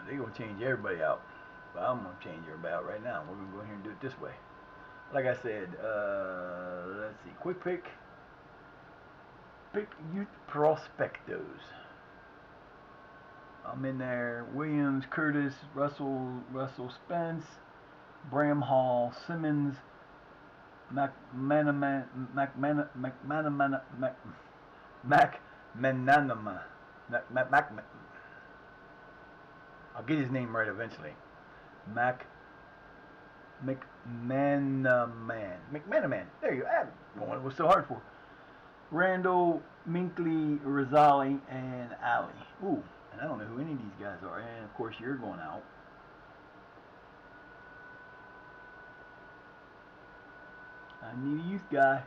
They're gonna change everybody out, but I'm gonna change everybody out right now. We're gonna go ahead and do it this way. Like I said, let's see. Quick pick youth prospectos. I'm in there. Williams, Curtis, Russell Spence, Bramhall, Simmons, McManama. I'll get his name right eventually. McManaman. There you go. Boy, it was so hard for. Randall, Minkley, Rosali, and Ali. Ooh, and I don't know who any of these guys are. And of course, you're going out. I need a youth guy.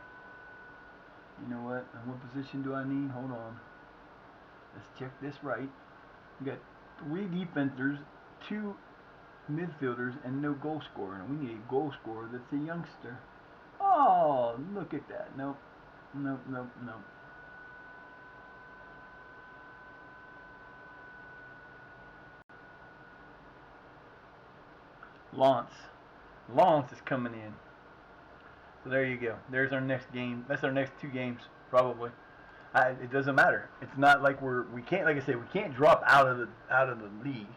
You know what? And what position do I need? Hold on. Let's check this right. We got 3 defenders, 2 midfielders, and no goal scorer. And we need a goal scorer that's a youngster. Oh, look at that. Nope. Nope, nope, nope. Lance. Lance is coming in. So there you go. There's our next game. That's our next 2 games, probably. It doesn't matter. It's not like we can't, like I said, we can't drop out of the league,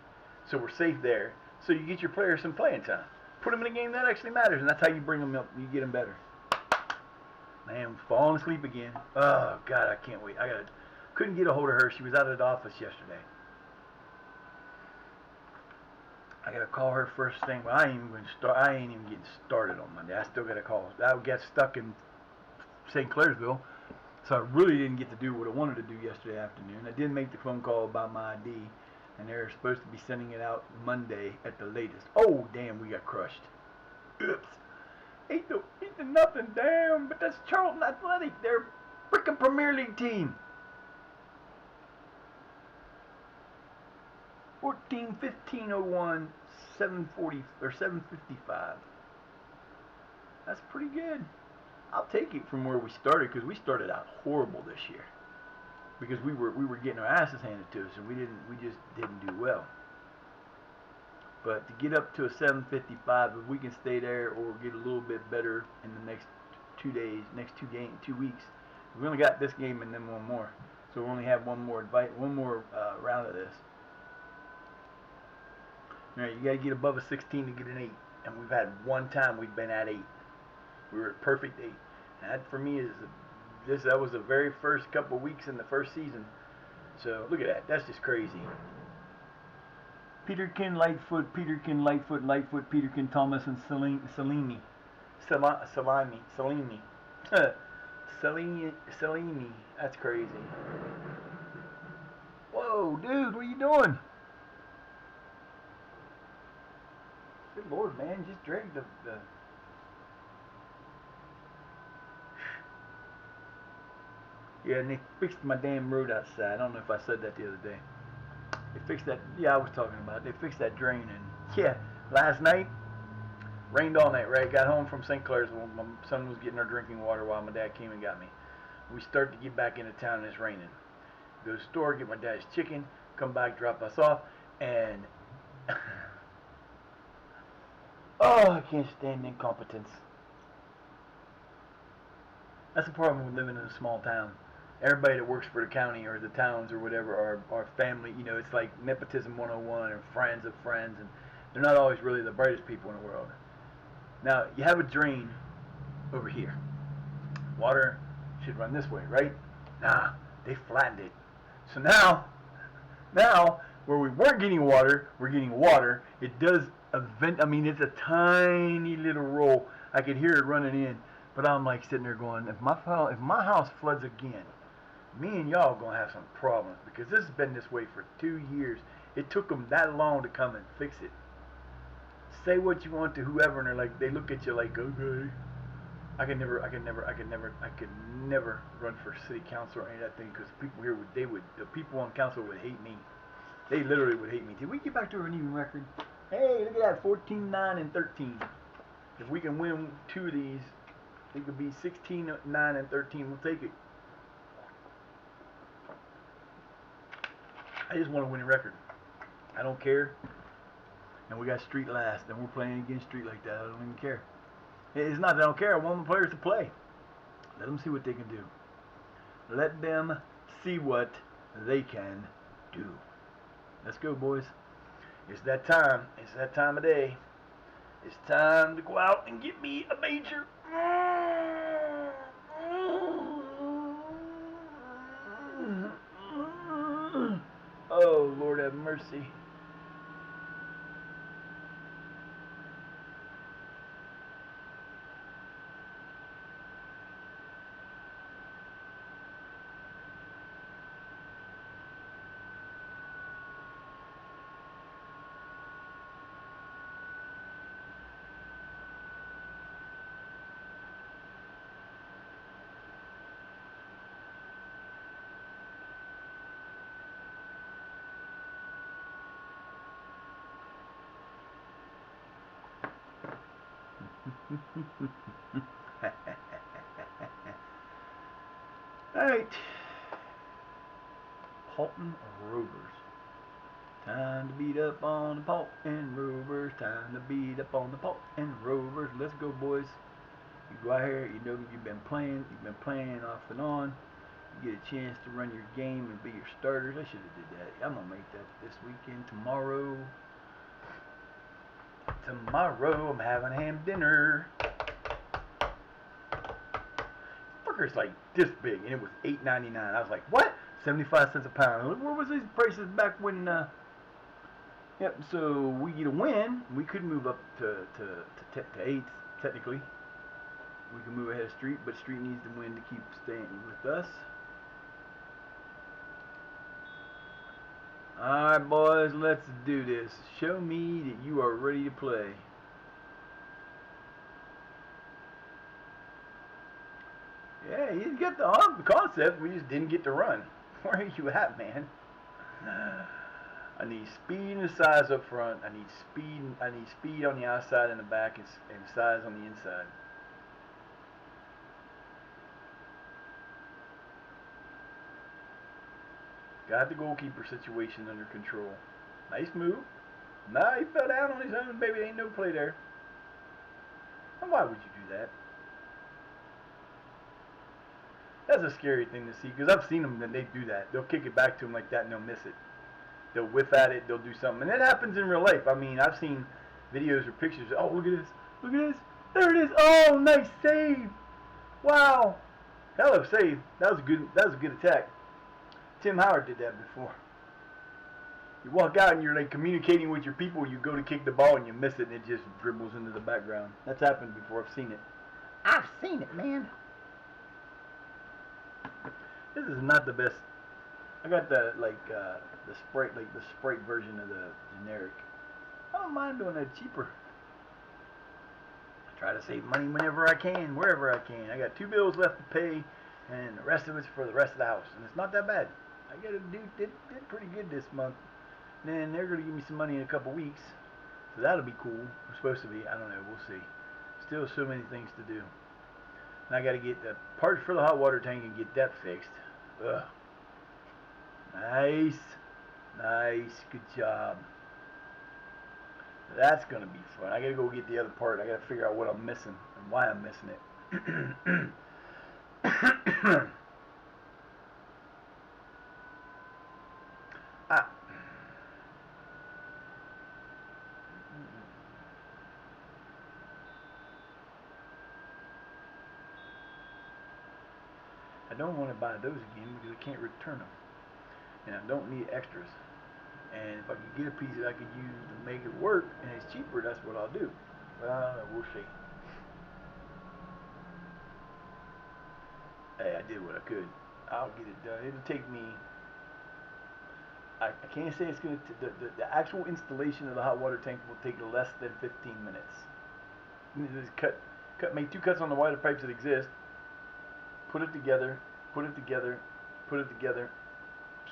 so we're safe there. So you get your players some playing time. Put them in a game that actually matters, and that's how you bring them up. You get them better. Man, I'm falling asleep again. Oh God, I can't wait. Couldn't get a hold of her. She was out of the office yesterday. I gotta call her first thing, but I ain't even getting started on Monday. I still gotta call. I got stuck in St. Clairsville, so I really didn't get to do what I wanted to do yesterday afternoon. I did make the phone call about my ID, and they're supposed to be sending it out Monday at the latest. Oh damn, we got crushed. Oops. 8-0 damn, but that's Charlton Athletic. They're a freaking Premier League team. 14-15-01, 740 or 755. That's pretty good. I'll take it from where we started, because we started out horrible this year. Because we were getting our asses handed to us, and we just didn't do well. But to get up to a 755, if we can stay there or get a little bit better in the next 2 days, next 2 weeks, we only got this game and then one more, so we only have one more round of this. All right, you got to get above a 16 to get an 8, and we've had one time we've been at 8. We were at perfect 8. And that for me that was the very first couple of weeks in the first season. So look at that. That's just crazy. Peterkin, Lightfoot, Peterkin, Thomas, and Salini. Salini. That's crazy. Whoa, dude, what are you doing? Good Lord, man, just drink the Yeah, and they fixed my damn road outside. I don't know if I said that the other day. They fixed that. Yeah, I was talking about it. They fixed that drain, and yeah, last night rained all night. Right, got home from St. Clair's when my son was getting our drinking water while my dad came and got me. We start to get back into town, and it's raining. Go to the store, get my dad's chicken, come back, drop us off, and oh, I can't stand incompetence. That's the problem with living in a small town. Everybody that works for the county or the towns or whatever are family. You know, it's like nepotism 101 or friends of friends, and they're not always really the brightest people in the world. Now, you have a drain over here. Water should run this way, right? Nah, they flattened it. So now, where we weren't getting water, we're getting water. It does I mean, it's a tiny little roll. I could hear it running in, but I'm like sitting there going, if my house floods again, me and y'all gonna have some problems, because this has been this way for 2 years. It took them that long to come and fix it. Say what you want to whoever, and they look at you like, okay. I could never run for city council or any of that thing, because people here the people on council would hate me. They literally would hate me. Did we get back to an even record? Hey, look at that, 14, 9, and 13. If we can win 2 of these, it could be 16, 9, and 13. We'll take it. I just want to win a record. I don't care. And we got street last, and we're playing against street like that. I don't even care. It's not that I don't care. I want the players to play. Let them see what they can do. Let them see what they can do. Let's go, boys. It's that time. It's that time of day. It's time to go out and get me a major. Oh, Lord have mercy. Alright. Paulton Rovers. Time to beat up on the Paulton Rovers. Time to beat up on the Paulton Rovers. Let's go, boys. You go out here, you know you've been playing off and on. You get a chance to run your game and be your starters. I should have did that. I'm gonna make that this weekend. Tomorrow I'm having ham dinner. Fucker's like this big, and it was $8.99. I was like, what? 75 cents a pound. Where was these prices back when? Yep. So we get a win. We could move up to 8th technically. We can move ahead of Street, but Street needs to win to keep staying with us. Alright, boys, let's do this. Show me that you are ready to play. Yeah, he's got the concept. We just didn't get to run. Where are you at, man? I need speed and size up front. I need speed on the outside and the back, and size on the inside. Got the goalkeeper situation under control. Nice move. Nah, he fell down on his own, baby. Ain't no play there. And why would you do that? That's a scary thing to see, because I've seen them that they do that. They'll kick it back to him like that and they'll miss it. They'll whiff at it, they'll do something. And that happens in real life. I mean, I've seen videos or pictures. Oh, look at this. Look at this. There it is. Oh, nice save. Wow. Hell of a save. That was a good attack. Tim Howard did that before. You walk out and you're like communicating with your people, you go to kick the ball and you miss it and it just dribbles into the background. That's happened before. I've seen it. I've seen it, man. This is not the best. I got the Sprite version of the generic. I don't mind doing that cheaper. I try to save money whenever I can, wherever I can. I got 2 bills left to pay, and the rest of it's for the rest of the house, and it's not that bad. I got a dude did pretty good this month. And then they're gonna give me some money in a couple weeks, so that'll be cool. We're supposed to be. I don't know. We'll see. Still so many things to do. And I got to get the parts for the hot water tank and get that fixed. Ugh. Nice. Nice. Good job. That's going to be fun. I got to go get the other part. I got to figure out what I'm missing and why I'm missing it. Ah. I don't want to buy those again because I can't return them. And I don't need extras. And if I could get a piece that I could use to make it work and it's cheaper, that's what I'll do. Well, we'll see. Hey, I did what I could. I'll get it done. It'll take me. I can't say it's going to. The actual installation of the hot water tank will take less than 15 minutes. Just make 2 cuts on the water pipes that exist. Put it together. Put it together. Put it together.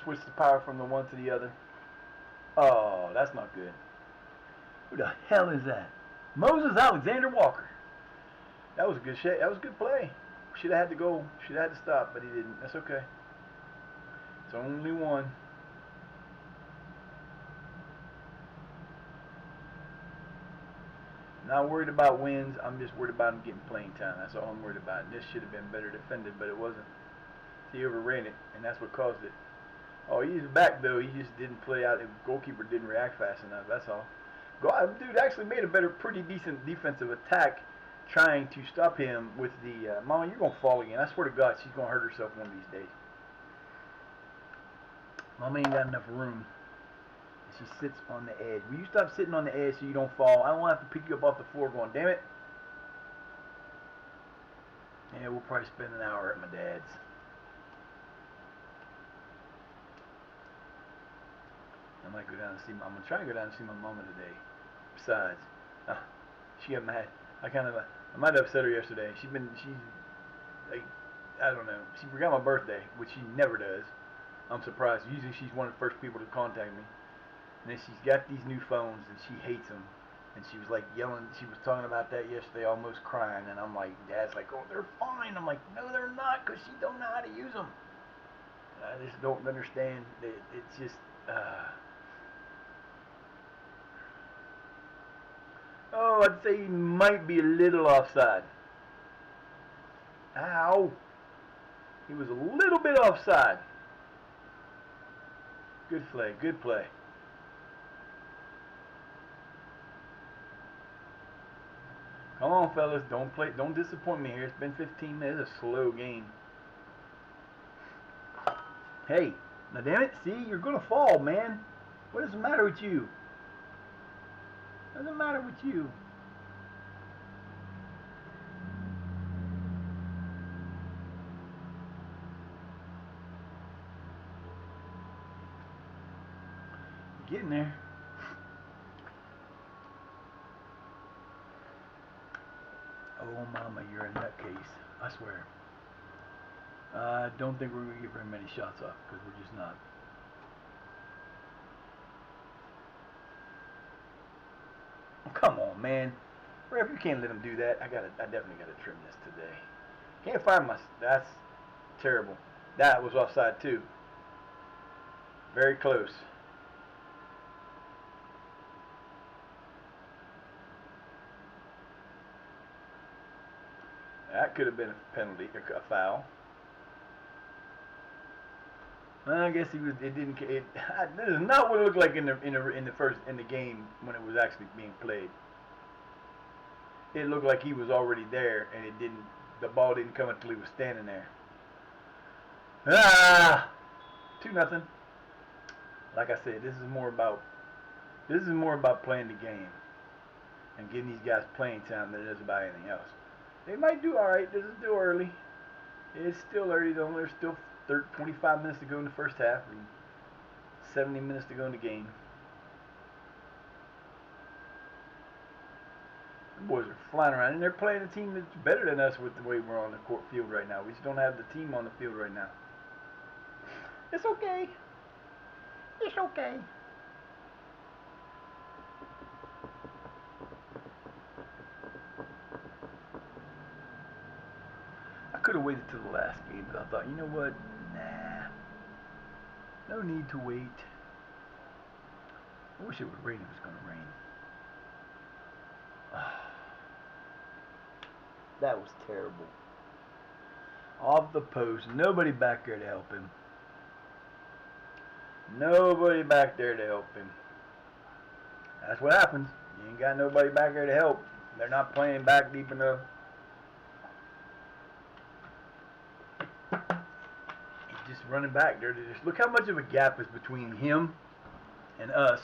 Switch the power from the one to the other. Oh, that's not good. Who the hell is that? Moses Alexander Walker. That was a good shot. That was a good play. Should have had to go. Should have had to stop, but he didn't. That's okay. It's only one. Not worried about wins. I'm just worried about him getting playing time. That's all I'm worried about. And this should have been better defended, but it wasn't. He overran it, and that's what caused it. Oh, he's back, though. He just didn't play out. The goalkeeper didn't react fast enough. That's all. Dude actually made a pretty decent defensive attack trying to stop him with the... Mama, you're going to fall again. I swear to God, she's going to hurt herself one of these days. Mama ain't got enough room. She sits on the edge. Will you stop sitting on the edge so you don't fall? I don't want to have to pick you up off the floor going, damn it. Yeah, we'll probably spend an hour at my dad's. I might go down and see. I'm gonna try and go down and see my mama today. Besides, she got mad. I might have upset her yesterday. She's like, I don't know. She forgot my birthday, which she never does. I'm surprised. Usually she's one of the first people to contact me. And then she's got these new phones and she hates them. And she was like yelling. She was talking about that yesterday, almost crying. And I'm like, Dad's like, oh, they're fine. I'm like, no, they're not, because she don't know how to use them. I just don't understand. It's just. Oh, I'd say he might be a little offside. Ow. He was a little bit offside. Good play, good play. Come on, fellas, don't disappoint me here. It's been 15 minutes, it's a slow game. Hey, now damn it, see, you're gonna fall, man. What does the matter with you? What does the matter with you? Getting there. Oh, mama, you're a nutcase. I swear. I don't think we're going to get very many shots off, because we're just not. Oh, come on, man. Ref, you can't let him do that. I definitely got to trim this today. Can't find my... That's terrible. That was offside, too. Very close. That could have been a penalty, a foul. I guess he was. It didn't. This is not what it looked like in the game when it was actually being played. It looked like he was already there, and it didn't. The ball didn't come until he was standing there. 2-0. Like I said, this is more about playing the game and getting these guys playing time than it is about anything else. They might do all right. This is still early. It's still early though. There's still 25 minutes to go in the first half and 70 minutes to go in the game. The boys are flying around, and they're playing a team that's better than us with the way we're on the court field right now. We just don't have the team on the field right now. It's okay. It's okay. I could have waited till the last game, but I thought, you know what? Nah. No need to wait. I wish it would rain. It was going to rain. That was terrible. Off the post. Nobody back there to help him. Nobody back there to help him. That's what happens. You ain't got nobody back there to help. They're not playing back deep enough. He's just running back there. Look how much of a gap is between him and us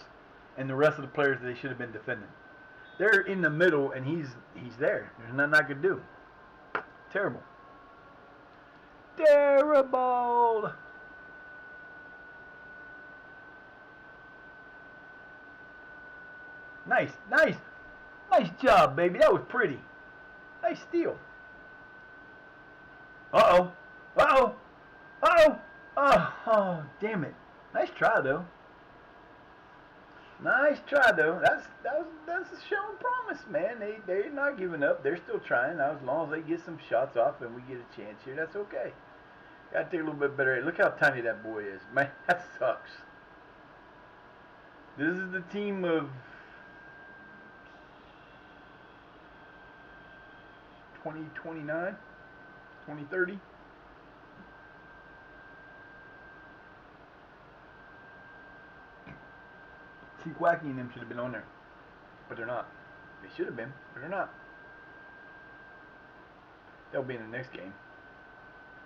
and the rest of the players that they should have been defending. They're in the middle, and he's there. There's nothing I could do. Terrible. Terrible. Nice, nice. Nice job, baby. That was pretty. Nice steal. Uh-oh. Uh-oh. Uh-oh. Oh, damn it. Nice try, though. Nice try, though. That's showing promise, man. They're not giving up. They're still trying. Now, as long as they get some shots off and we get a chance here, that's okay. Got to take a little bit better. Look how tiny that boy is. Man, that sucks. This is the team of 2029, 2030. See, Wacky and them should have been on there, but they're not. They should have been, but they're not. They'll be in the next game.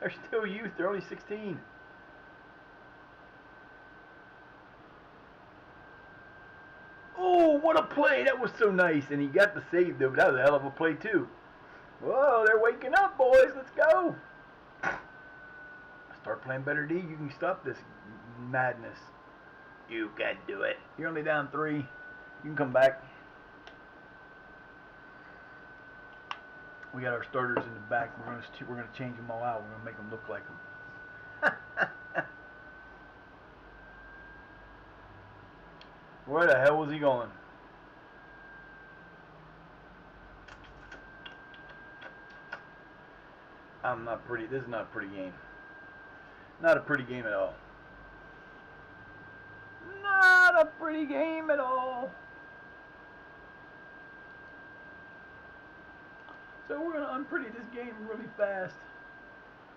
They're still youth. They're only 16. Oh, what a play! That was so nice, and he got the save though. But that was a hell of a play too. Whoa, they're waking up, boys. Let's go. Start playing better D. You can stop this madness. You can do it. You're only down 3. You can come back. We got our starters in the back. We're gonna change them all out. We're gonna make them look like them. Where the hell was he going? I'm not pretty. This is not a pretty game. Not a pretty game at all. Not a pretty game at all. So we're gonna unpretty this game really fast.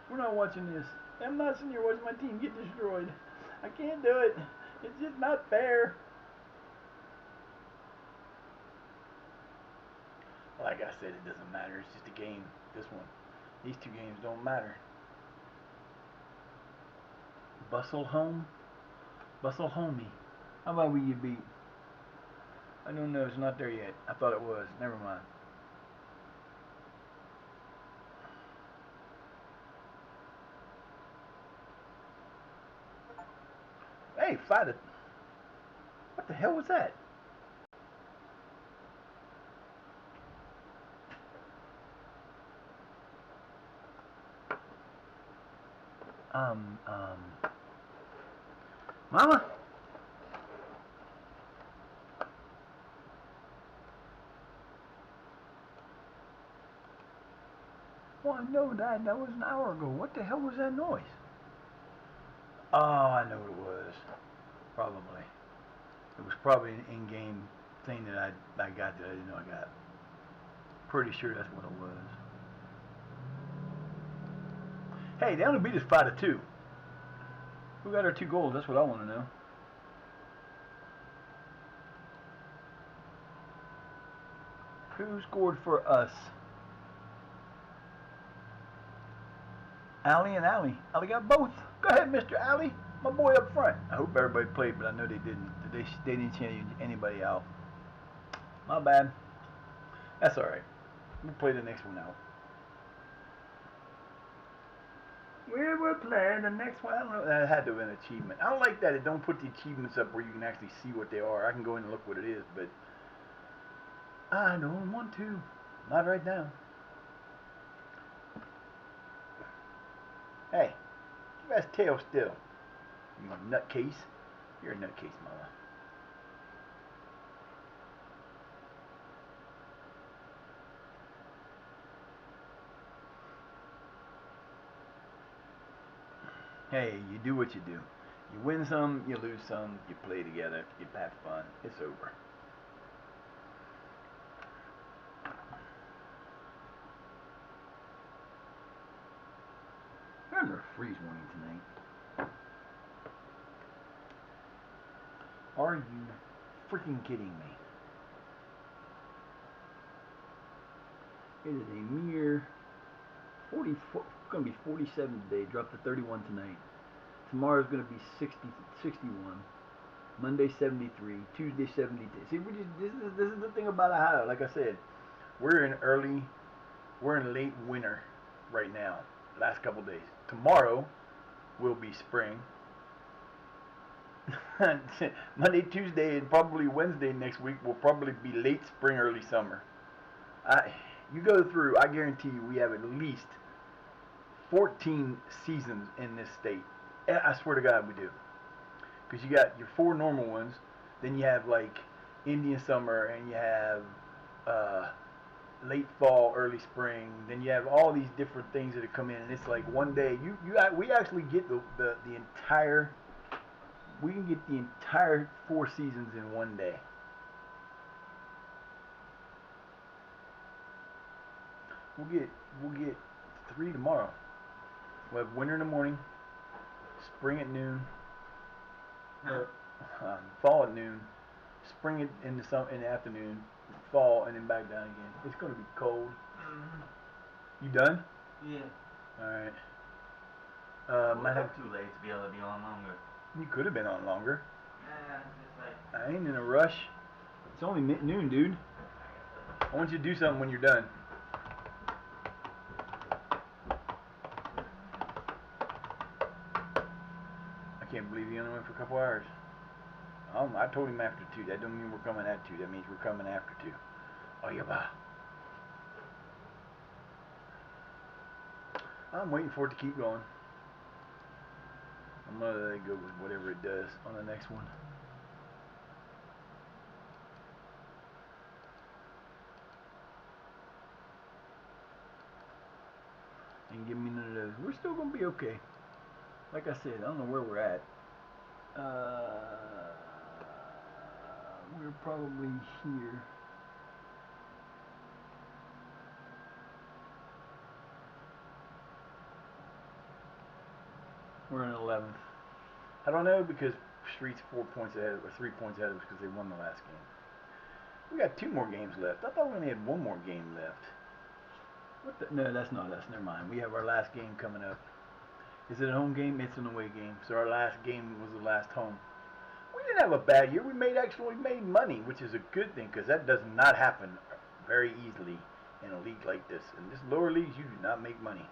We're not watching this. I'm not sitting here watching my team get destroyed. I can't do it. It's just not fair. Like I said, it doesn't matter. It's just a game. This one. These two games don't matter. Bustle home? Bustle homie. How about we get beat? I don't know. It's not there yet. I thought it was. Never mind. Hey, fight it. What the hell was that? Um, Mama? Well, I know that. That was an hour ago. What the hell was that noise? Oh, I know what it was. Probably. It was probably an in-game thing that I got that I didn't know I got. Pretty sure that's what it was. Hey, they only beat us 5-2. Who got our 2 goals? That's what I want to know. Who scored for us? Allie and Allie. Allie got both. Go ahead, Mr. Allie. My boy up front. I hope everybody played, but I know they didn't. They didn't change anybody out. My bad. That's alright. We'll play the next one out. We're playing the next one. I don't know. That had to have been an achievement. I don't like that. It don't put the achievements up where you can actually see what they are. I can go in and look what it is, but I don't want to. Not right now. Hey, keep that tail still. You nutcase. You're a nutcase, mama. Hey, you do what you do. You win some, you lose some, you play together, you have fun. It's over. We're under a freeze warning tonight. Are you freaking kidding me? It is a mere 44, going to be 47 today, dropped to 31 tonight. Tomorrow's going to be 61. Monday 73, Tuesday 72. See, this is the thing about Ohio. Like I said, we're in late winter right now. Last couple days. Tomorrow will be spring. Monday, Tuesday, and probably Wednesday next week will probably be late spring, early summer. You go through, I guarantee you, we have at least 14 seasons in this state. And I swear to God, we do. Because you got your 4 normal ones, then you have like Indian summer, and you have late fall, early spring. Then you have all these different things that come in, and it's like one day we actually get the entire. We can get the entire 4 seasons in one day. We'll get 3 tomorrow. We'll have winter in the morning, spring at noon, fall at noon, spring in the afternoon, fall, and then back down again. It's going to be cold. Mm-hmm. You done? Yeah. All right. Might have too late to be able to be on longer. You could have been on longer. Yeah, it's like I ain't in a rush. It's only noon, dude. I want you to do something when you're done. I can't believe he only went for a couple hours. I told him after 2. That don't mean we're coming at 2. That means we're coming after 2. Oh, yeah, bye. I'm waiting for it to keep going. I'm going to let it go with whatever it does on the next one. And ain't giving me none of those. We're still gonna be okay. Like I said, I don't know where we're at. We're probably here. We're in 11th. I don't know because Street's 4 points ahead, or 3 points ahead of us because they won the last game. We got 2 more games left. I thought we only had 1 more game left. What the? No, that's not us. Never mind. We have our last game coming up. Is it a home game? It's an away game. So our last game was the last home. We didn't have a bad year. We actually made money, which is a good thing because that does not happen very easily in a league like this. In this lower leagues, you do not make money.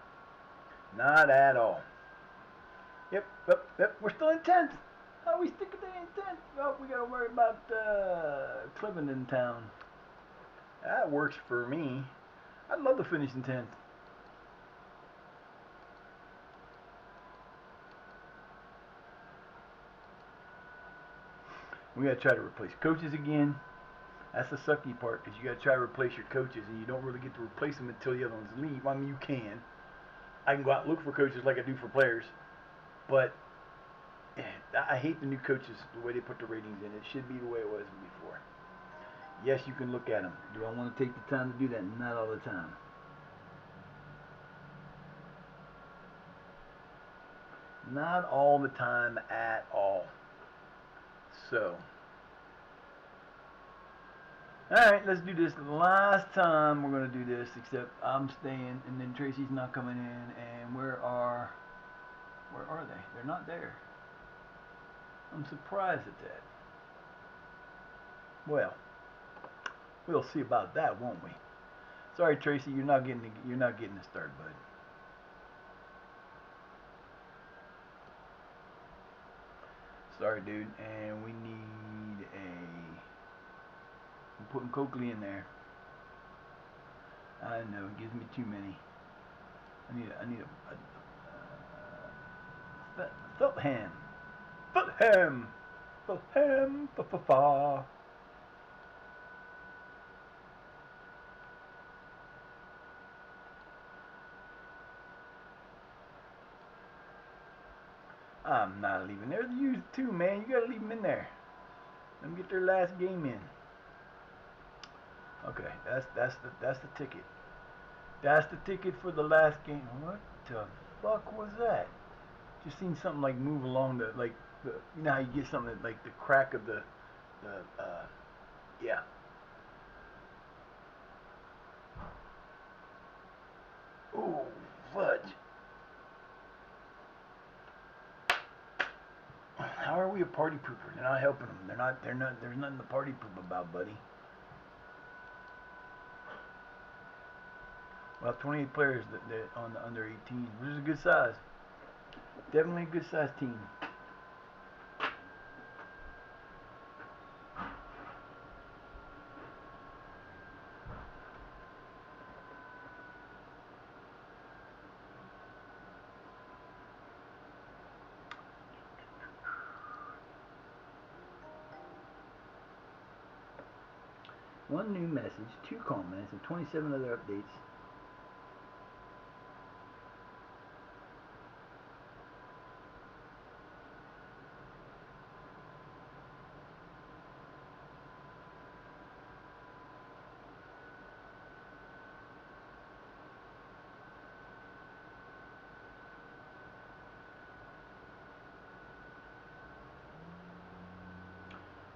Not at all. Yep. We're still in 10th. How are we sticking there in 10th? Oh, we got to worry about Cleveland Town. That works for me. I'd love to finish in 10th. We got to try to replace coaches again. That's the sucky part because you got to try to replace your coaches and you don't really get to replace them until the other ones leave. I mean, you can. I can go out and look for coaches like I do for players. But I hate the new coaches, the way they put the ratings in. It should be the way it was before. Yes, you can look at them. Do I want to take the time to do that? Not all the time. Not all the time at all. So, alright, let's do this. The last time we're going to do this, except I'm staying, and then Tracy's not coming in, and where are they? They're not there. I'm surprised at that. Well, we'll see about that, won't we? Sorry, Tracy, you're not getting the start, bud. Sorry, dude. And we need I'm putting Coakley in there. I know, it gives me too many. I need a Feltham. Fa. I'm not leaving there. You too, man. You gotta leave them in there. Let them get their last game in. Okay, that's the ticket. That's the ticket for the last game. What the fuck was that? Just seen something like move along the you know how you get something that, like the crack of the yeah. Ooh, fudge. How are we a party pooper? They're not helping them. They're not. There's nothing to party poop about, buddy. Well, 28 players that on the under 18, which is a good size. Definitely a good size team. One new message, 2 comments, and 27 other updates.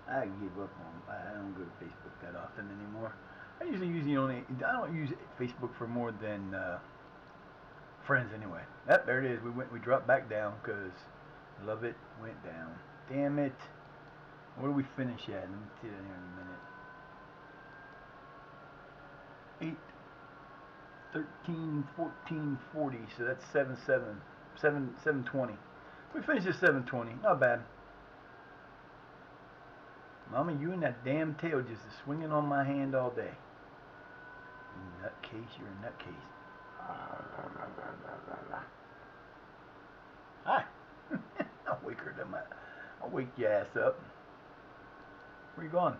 I give up on. I don't go to Facebook that often anymore. I usually I don't use Facebook for more than friends anyway. Yep, there it is. We dropped back down because Love It went down. Damn it. Where do we finish at? Let me see that here in a minute. 8, 13, 14, 40. So that's 720. We finished at 720. Not bad. Mama, you and that damn tail just swinging on my hand all day. You nutcase, you're a nutcase. Hi. I'll wake her to I'll wake your ass up. Where you going?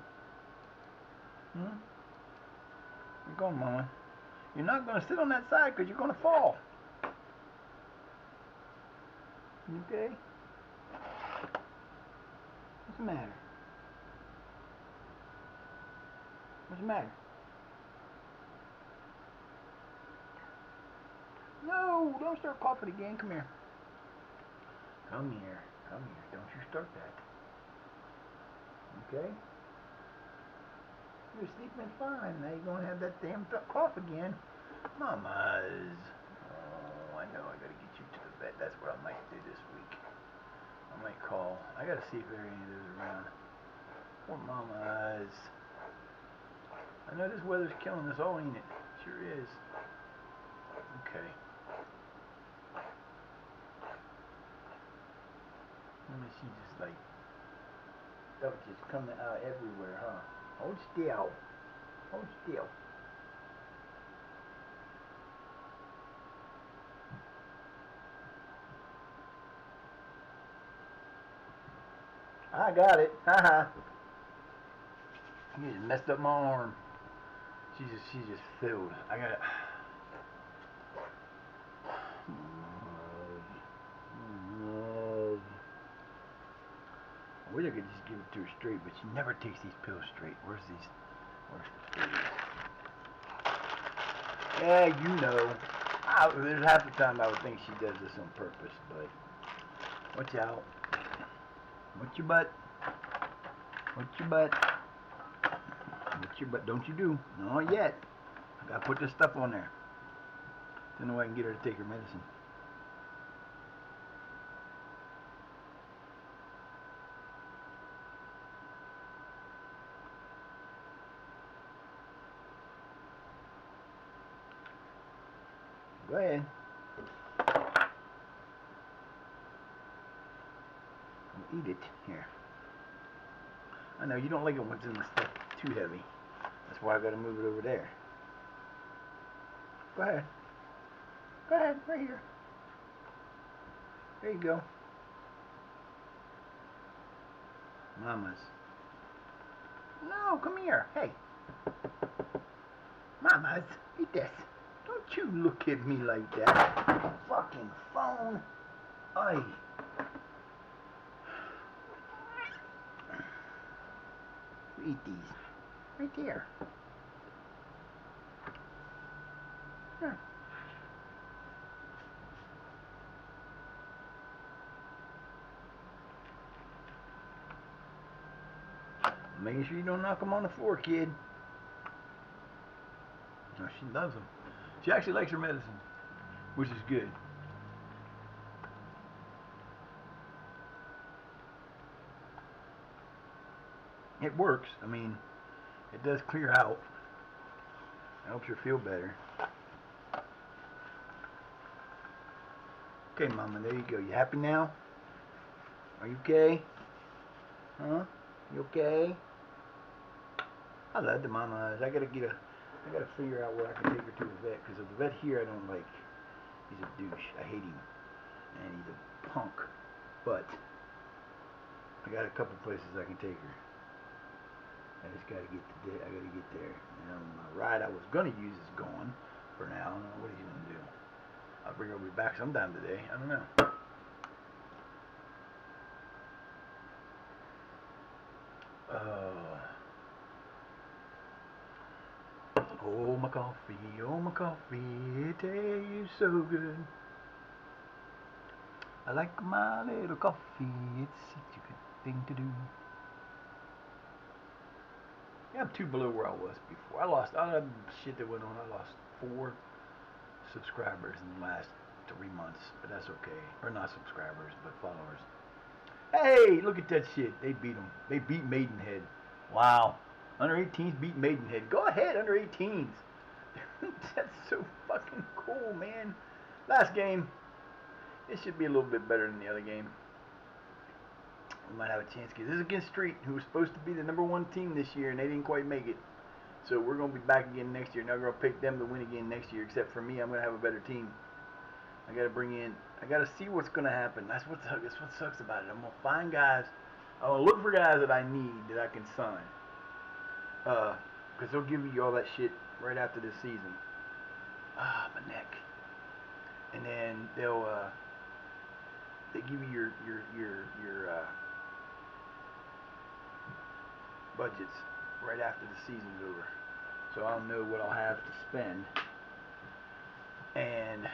Where you going, Mama? You're not going to sit on that side because you're going to fall. Okay? What's the matter? What's the matter? No, don't start coughing again. Come here. Come here. Come here. Don't you start that. Okay? You're sleeping fine. Now you're going to have that damn cough again. Mamas. Oh, I know. I got to get you to the vet. That's what I might do this week. I might call. I got to see if there are any of those around. Poor mamas. I know this weather's killing us all, ain't it? Sure is. Okay. Let me see, just like stuff just coming out everywhere, huh? Hold still. Hold still. I got it. Haha. You just messed up my arm. She's just filled. I got it. I wish I could just give it to her straight, but she never takes these pills straight. Where's the pills? Yeah, you know. There's half the time I would think she does this on purpose, but watch out. Watch your butt. Watch your butt. Watch your butt. Don't you do. Not yet. I gotta put this stuff on there. Then I can get her to take her medicine. Go ahead. Eat it. Here. I know you don't like it when it's in the stuff too heavy. That's why I gotta move it over there. Go ahead. Go ahead. Right here. There you go. Mamas. No, come here. Hey. Mamas, eat this. Don't you look at me like that. Fucking phone. Ay. Eat these. Right there. Here. Making sure you don't knock them on the floor, kid. No, she loves them. She actually likes her medicine, which is good. It works. I mean, it does clear out. It helps her feel better. Okay, Mama, there you go. You happy now? Are you okay? Huh? You okay? I love the mamas. I gotta figure out where I can take her to the vet, because the vet here I don't like. He's a douche. I hate him, and he's a punk. But I got a couple places I can take her. I just gotta get there. My ride I was gonna use is gone for now. I don't know what he's gonna do. I figure I'll be back sometime today. I don't know. Oh my coffee, it tastes so good. I like my little coffee, it's such a good thing to do. Yeah, I'm 2 below where I was before. I lost all that shit that went on. I lost 4 subscribers in the last 3 months, but that's okay. Or not subscribers, but followers. Hey, look at that shit. They beat them. They beat Maidenhead. Wow. Under 18s beat Maidenhead. Go ahead, under 18s. That's so fucking cool, man. Last game. It should be a little bit better than the other game. We might have a chance, because this is against Street, who was supposed to be the #1 team this year, and they didn't quite make it. So we're going to be back again next year. Now we're going to pick them to win again next year, except for me, I'm going to have a better team. I got to see what's going to happen. That's what sucks about it. I'm going to find guys. I'm going to look for guys that I need, that I can sign. Because they'll give you all that shit right after this season. My neck. And then they'll they give you your budgets right after the season's over, so I'll know what I'll have to spend, and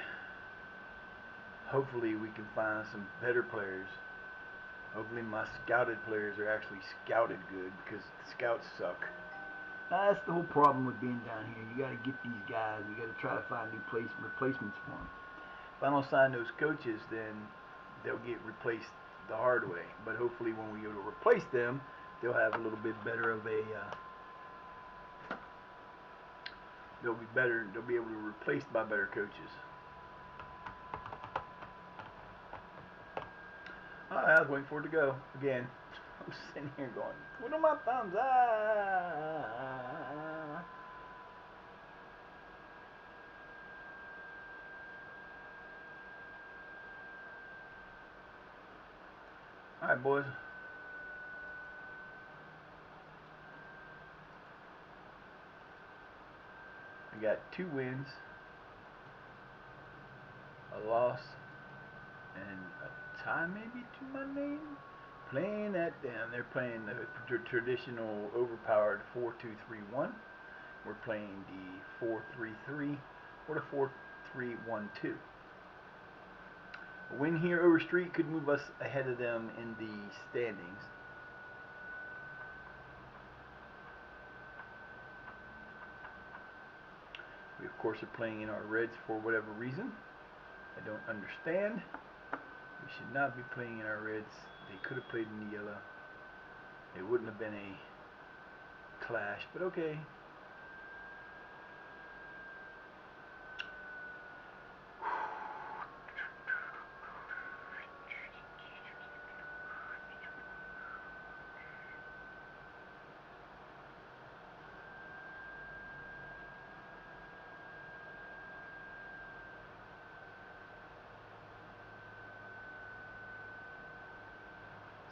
hopefully we can find some better players. Hopefully my scouted players are actually scouted good, because the scouts suck. That's the whole problem with being down here. You got to get these guys. You got to try to find new replacements for them. If I don't sign those coaches, then they'll get replaced the hard way. But hopefully when we go to replace them, they'll have a little bit better of a they'll be better. They'll be able to be replaced by better coaches. I was waiting for it to go again. I'm sitting here going, twiddle my thumbs. All right, boys. I got 2 wins, a loss, and a tie maybe to my name. Playing that down. They're playing the traditional overpowered 4-2-3-1. We're playing the 4-3-3 or the 4-3-1-2. A win here over Street could move us ahead of them in the standings. We of course are playing in our reds for whatever reason. I don't understand. We should not be playing in our reds. They could have played in the yellow. It wouldn't have been a clash, but okay.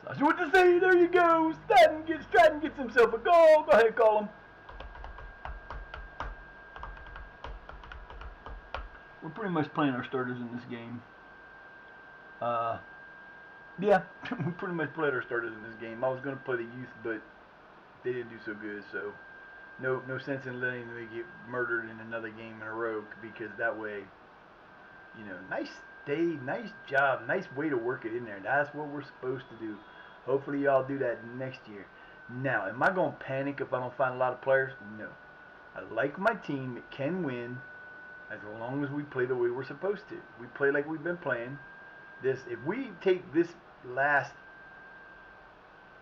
That's what to say. There you go. Stratton gets himself a goal. Go ahead, call him. We're pretty much playing our starters in this game. Yeah, we pretty much played our starters in this game. I was going to play the youth, but they didn't do so good, so no sense in letting them get murdered in another game in a row, because that way, you know, nice job, nice way to work it in there. That's what we're supposed to do. Hopefully y'all do that next year. Now, am I going to panic if I don't find a lot of players? No. I like my team. It can win as long as we play the way we're supposed to. We play like we've been playing. If we take this last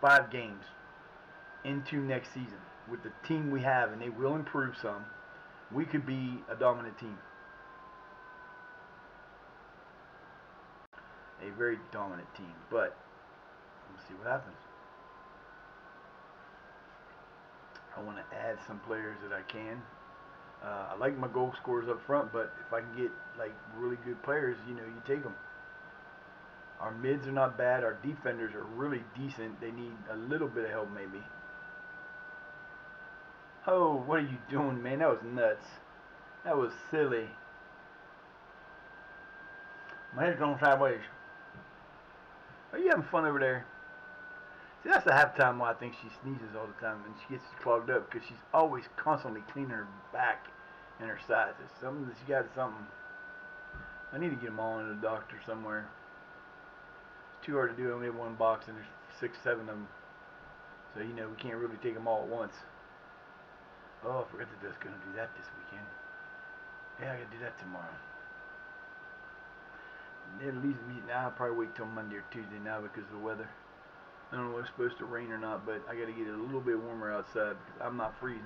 5 games into next season with the team we have, and they will improve some, we could be a dominant team. A very dominant team. But we'll see what happens. I want to add some players that I can. I like my goal scorers up front, but if I can get like really good players, you know, you take them. Our mids are not bad. Our defenders are really decent. They need a little bit of help maybe. Oh, what are you doing, man? That was nuts. That was silly. My head's going sideways. Are you having fun over there? See, that's the halftime why I think she sneezes all the time and she gets clogged up, because she's always constantly cleaning her back and her sides. It's something that she got something. I need to get them all in the doctor somewhere. It's too hard to do. I only have 1 box and there's 6, 7 of them. So, you know, we can't really take them all at once. Oh, I forgot that that's going to do that this weekend. Yeah, I got to do that tomorrow. At least now I'll probably wait till Monday or Tuesday now because of the weather. I don't know if it's supposed to rain or not, but I got to get it a little bit warmer outside because I'm not freezing.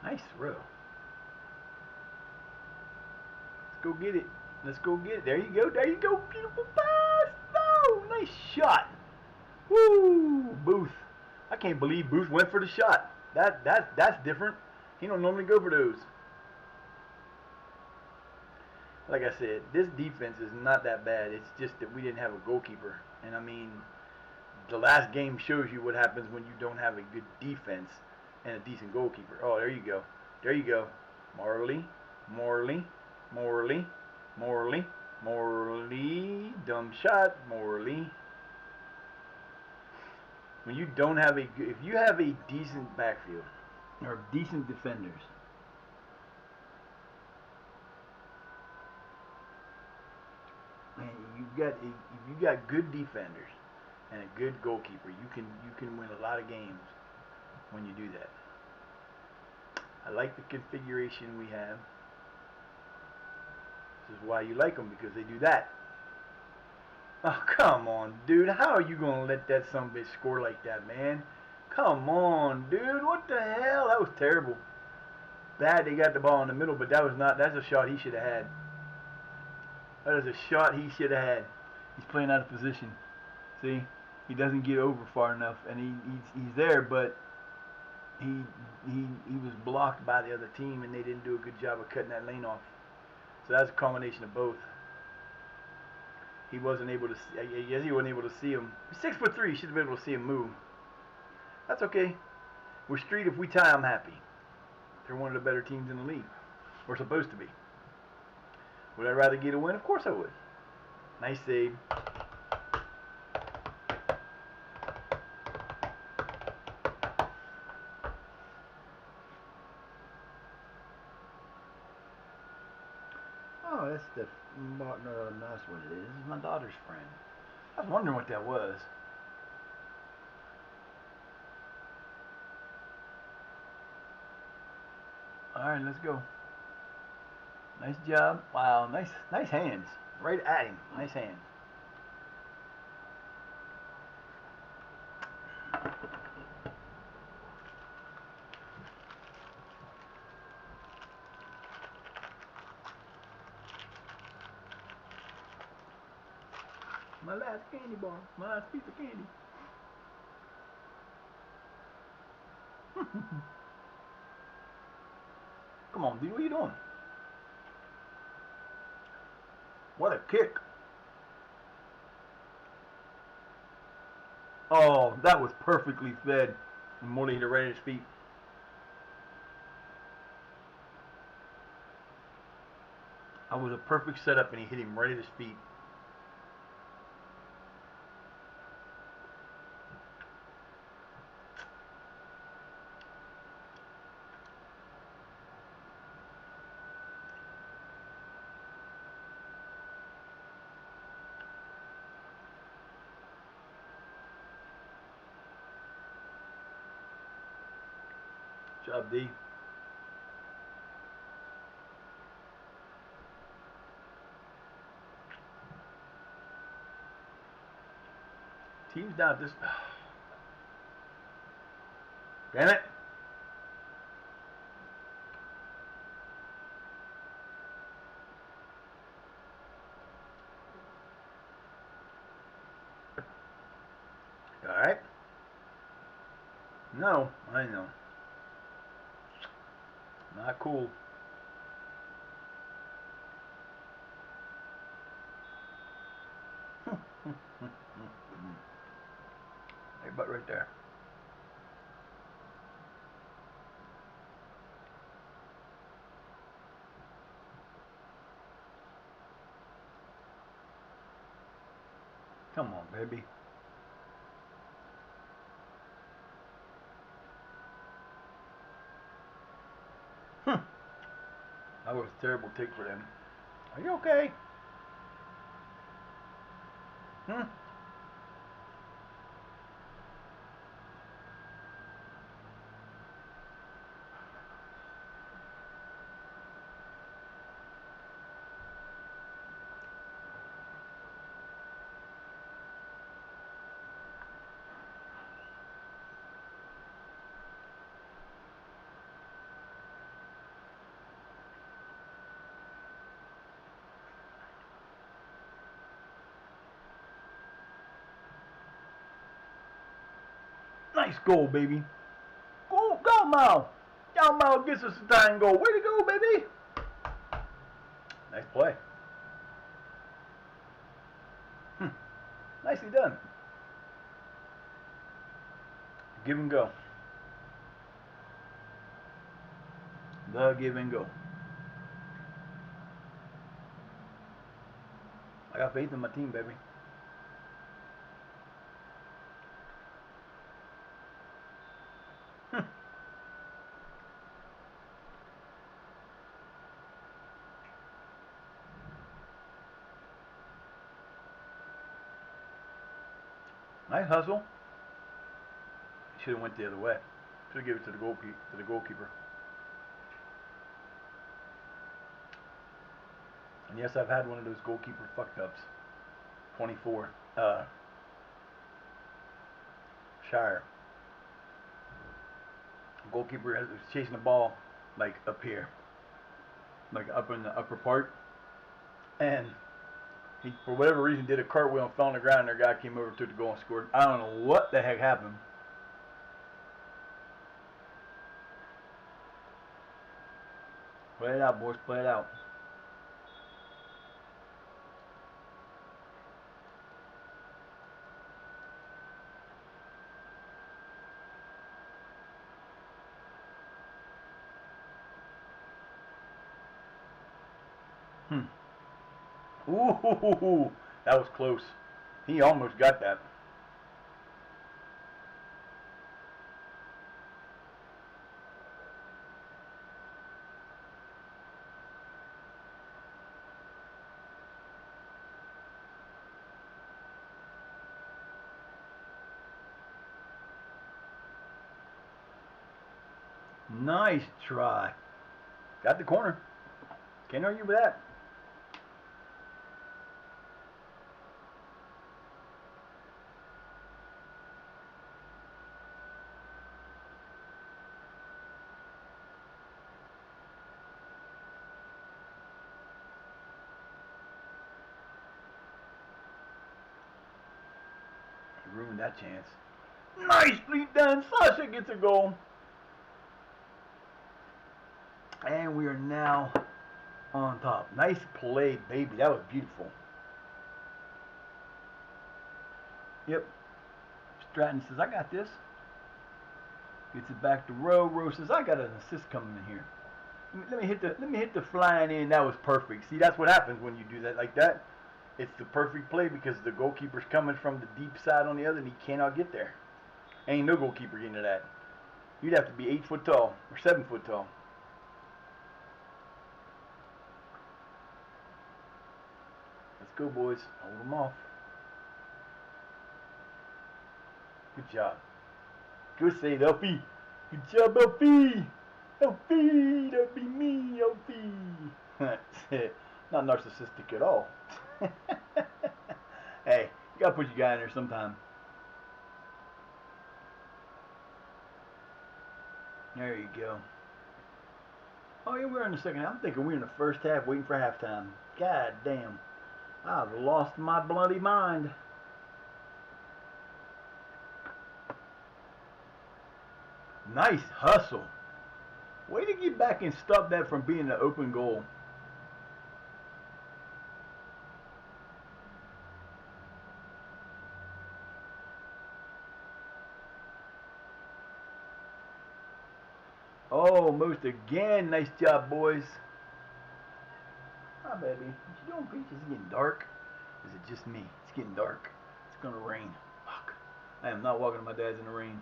Nice throw. Let's go get it. Let's go get it. There you go. There you go. Beautiful pass. No, nice shot. Woo, Booth. I can't believe Booth went for the shot. That's different. He don't normally go for those. like I said, this defense is not that bad. It's just that we didn't have a goalkeeper. And I mean, the last game shows you what happens when you don't have a good defense and a decent goalkeeper. Oh, there you go. There you go. Morley, Morley, Morley, Morley, Morley. Dumb shot, Morley. When you don't have if you have a decent backfield or decent defenders, and if you got good defenders and a good goalkeeper, you can win a lot of games when you do that. I like the configuration we have. This is why you like them, because they do that. Oh, come on, dude. How are you going to let that son of a bitch score like that, man? Come on, dude. What the hell? That was terrible. Bad they got the ball in the middle, but that's a shot he should have had. That is a shot he should have had. He's playing out of position. See? He doesn't get over far enough, and he's there, but he was blocked by the other team, and they didn't do a good job of cutting that lane off. So that's a combination of both. He wasn't able to see, I guess he wasn't able to see him. He's 6'3", he should have been able to see him move. That's okay. We're street. If we tie, I'm happy. They're one of the better teams in the league. We're supposed to be. Would I rather get a win? Of course I would. Nice save. Oh, that's the no, that's what it is. This is my daughter's friend. I was wondering what that was. All right, let's go. Nice job. Wow, nice hands. Right at him. Nice hands. My last candy bar. My last piece of candy. Come on, dude. What are you doing? What a kick. Oh, that was perfectly fed. And Morley hit it right at his feet. That was a perfect setup, and he hit him right at his feet. Good job, D. Team's down this. Damn it. All right. No, I know. Not cool. Hey, butt right there. Come on, baby. That was a terrible take for them. Are you okay? Nice goal, baby. Go, Mal. Mal gets us a tying goal. Way to go, baby. Nice play. Nicely done. Give and go. The give and go. I got faith in my team, baby. Nice hustle. Should have went the other way. Should have given it to the goalkeeper. And yes, I've had one of those goalkeeper fucked ups. 24. Shire. Goalkeeper was chasing the ball like up here, like up in the upper part, and he, for whatever reason, did a cartwheel and fell on the ground. And their guy came over, took the goal, and scored. I don't know what the heck happened. Play it out, boys. Play it out. Ooh, that was close. He almost got that. Nice try. Got the corner. Can't argue with that. He ruined that chance. Nicely done. Sasha gets a goal. And we are now on top. Nice play, baby. That was beautiful. Yep. Stratton says, I got this. Gets it back to Rowe. Rowe says, I got an assist coming in here. Let me hit the flying in. That was perfect. See, that's what happens when you do that like that. It's the perfect play because the goalkeeper's coming from the deep side on the other and he cannot get there. Ain't no goalkeeper getting to that. You'd have to be 8 foot tall or 7 foot tall. Let's go, boys. Hold them off. Good job. Good save, Elfie. Good job, Elfie. Elfie, that'd be me, Elfie. Not narcissistic at all. Hey, you gotta put your guy in there sometime. There you go. Oh yeah, we're in the second half. I'm thinking we're in the first half waiting for halftime. God damn. I've lost my bloody mind. Nice hustle. Way to get back and stop that from being an open goal. Almost again. Nice job, boys. Hi, baby. What you doing, Peach? Is it getting dark? Is it just me? It's getting dark. It's gonna rain. Fuck. I am not walking to my dad's in the rain.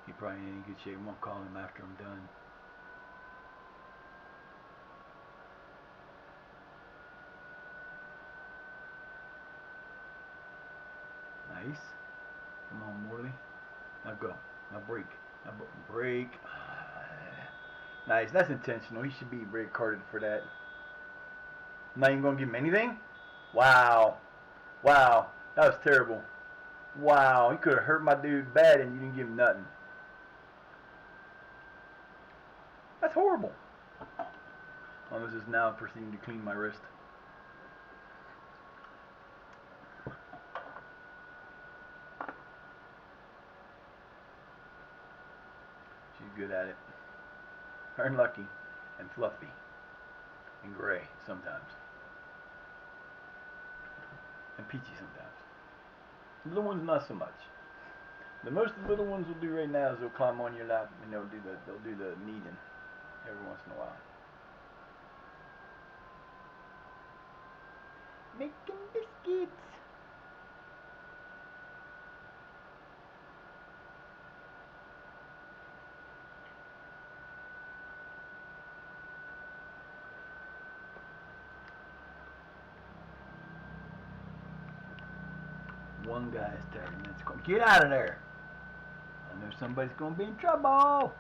He probably ain't in good shape. I won't call him after I'm done. Nice. Come on, Morley. Now go. Now break. Now break. Nice. That's intentional. He should be red carded for that. Not even gonna give him anything? Wow. Wow. That was terrible. Wow. He could have hurt my dude bad and you didn't give him nothing. That's horrible. This is now proceeding to clean my wrist. She's good at it. Her and Lucky and Fluffy and Gray sometimes. and Peachy sometimes. The little ones not so much. The most the little ones will do right now is they'll climb on your lap and they'll do the kneading every once in a while. Making biscuits. One guy's 30 minutes going. Get out of there! I know somebody's gonna be in trouble.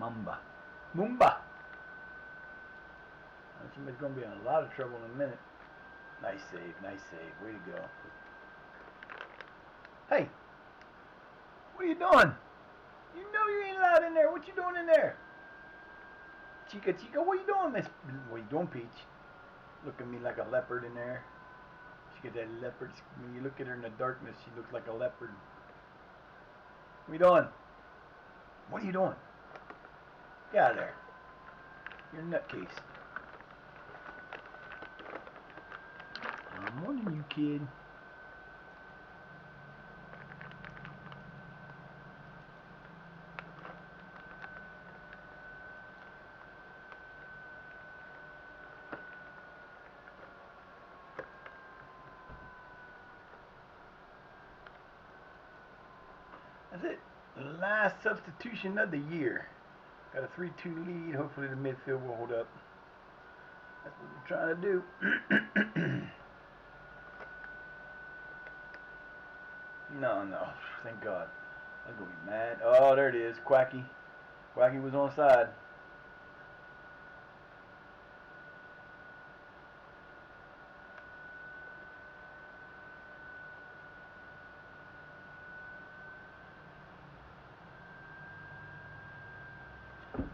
Mumba. Moomba. Somebody's gonna be in a lot of trouble in a minute. Nice save, nice save. Way to go. Hey! What are you doing? You know you ain't allowed in there. What you doing in there? Chica, chica, what you doing, Miss? What you doing, Peach? Look at me like a leopard in there. She got that leopard. When you look at her in the darkness, she looks like a leopard. What you doing? What are you doing? Get out of there. You're a nutcase. I'm warning you, kid. That's it. Last substitution of the year. Got a 3-2 lead. Hopefully the midfield will hold up. That's what we're trying to do. No. Thank God. I'm going to be mad. Oh, there it is. Quacky. Quacky was on side.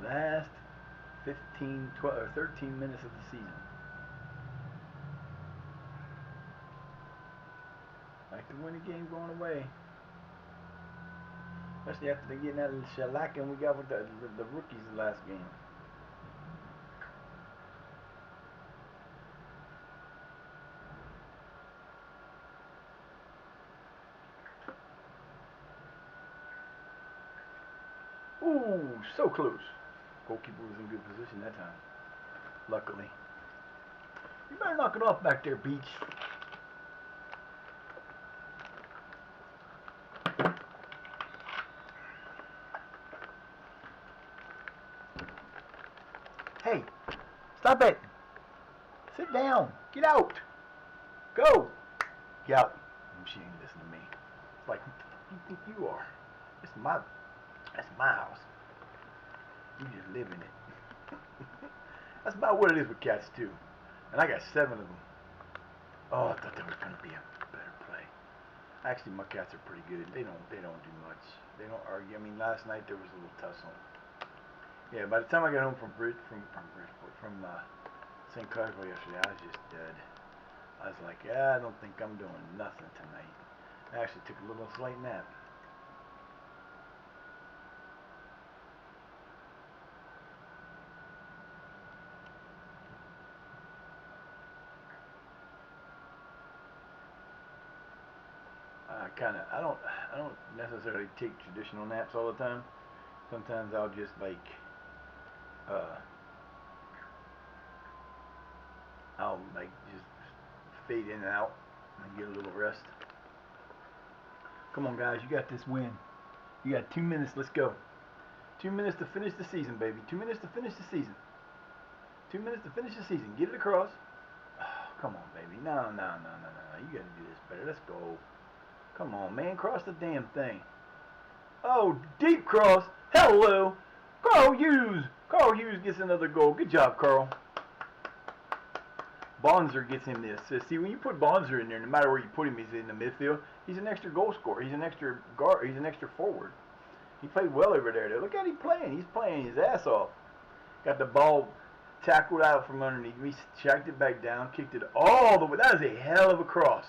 Last 15, 12, or 13 minutes of the season. Like to win a game going away. Especially after they getting that shellacking we got with the rookies the last game. Ooh, so close. Goalkeeper was in good position that time. Luckily. You better knock it off back there, Beach. Hey, stop it. Sit down. Get out. Go. Get out. She ain't listening to me. It's like, who do you think you are? That's my house. You just live in it. That's about what it is with cats too. And I got 7 of them. Oh, I thought that was gonna be a better play. Actually, my cats are pretty good. They don't do much. They don't argue. I mean, last night there was a little tussle. Yeah, by the time I got home from St. Carswell yesterday, I was just dead. I was like, I don't think I'm doing nothing tonight. I actually took a little slight nap. I don't necessarily take traditional naps all the time. Sometimes I'll just I'll just fade in and out and get a little rest. Come on, guys, you got this win. You got 2 minutes. Let's go. 2 minutes to finish the season, baby. 2 minutes to finish the season. 2 minutes to finish the season. Get it across. Oh, come on, baby. No. You got to do this better. Let's go. Come on, man. Cross the damn thing. Oh, deep cross. Hello. Carl Hughes. Carl Hughes gets another goal. Good job, Carl. Bonzer gets him the assist. See, when you put Bonzer in there, no matter where you put him, he's in the midfield. He's an extra goal scorer. He's an extra guard. He's an extra forward. He played well over there. Look at him playing. He's playing his ass off. Got the ball tackled out from underneath me, checked it back down, kicked it all the way. That is a hell of a cross.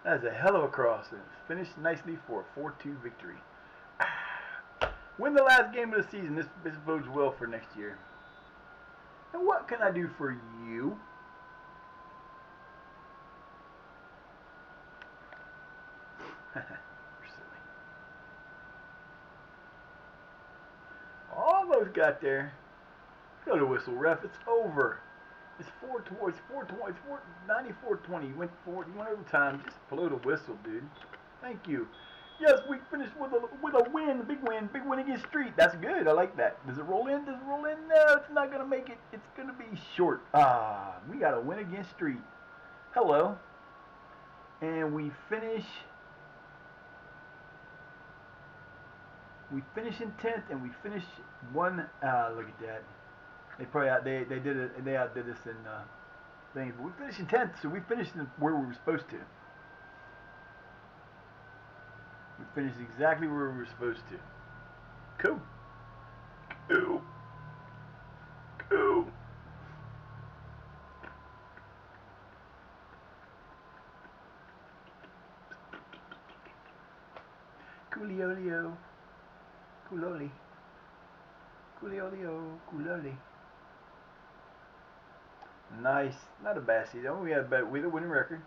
That is a hell of a cross. And finished nicely for a 4-2 victory. Win the last game of the season. This bodes well for next year. And what can I do for you? got there. Go to whistle, ref. It's over. It's 94-20. You went overtime. Just blow the whistle, dude. Thank you. Yes, we finished with a win, big win against Street. That's good. I like that. Does it roll in? Does it roll in? No, it's not gonna make it. It's gonna be short. We got a win against Street. Hello. And we finish in 10th, and we finish one. Look at that. They probably they outdid us in things. But we finished in 10th, so we finished where we were supposed to. We finished exactly where we were supposed to. Cool. Cool. Cool. Cooliolio. Coololi. Cooliolio. Coololi. Nice. Not a bad season. We had a winning record.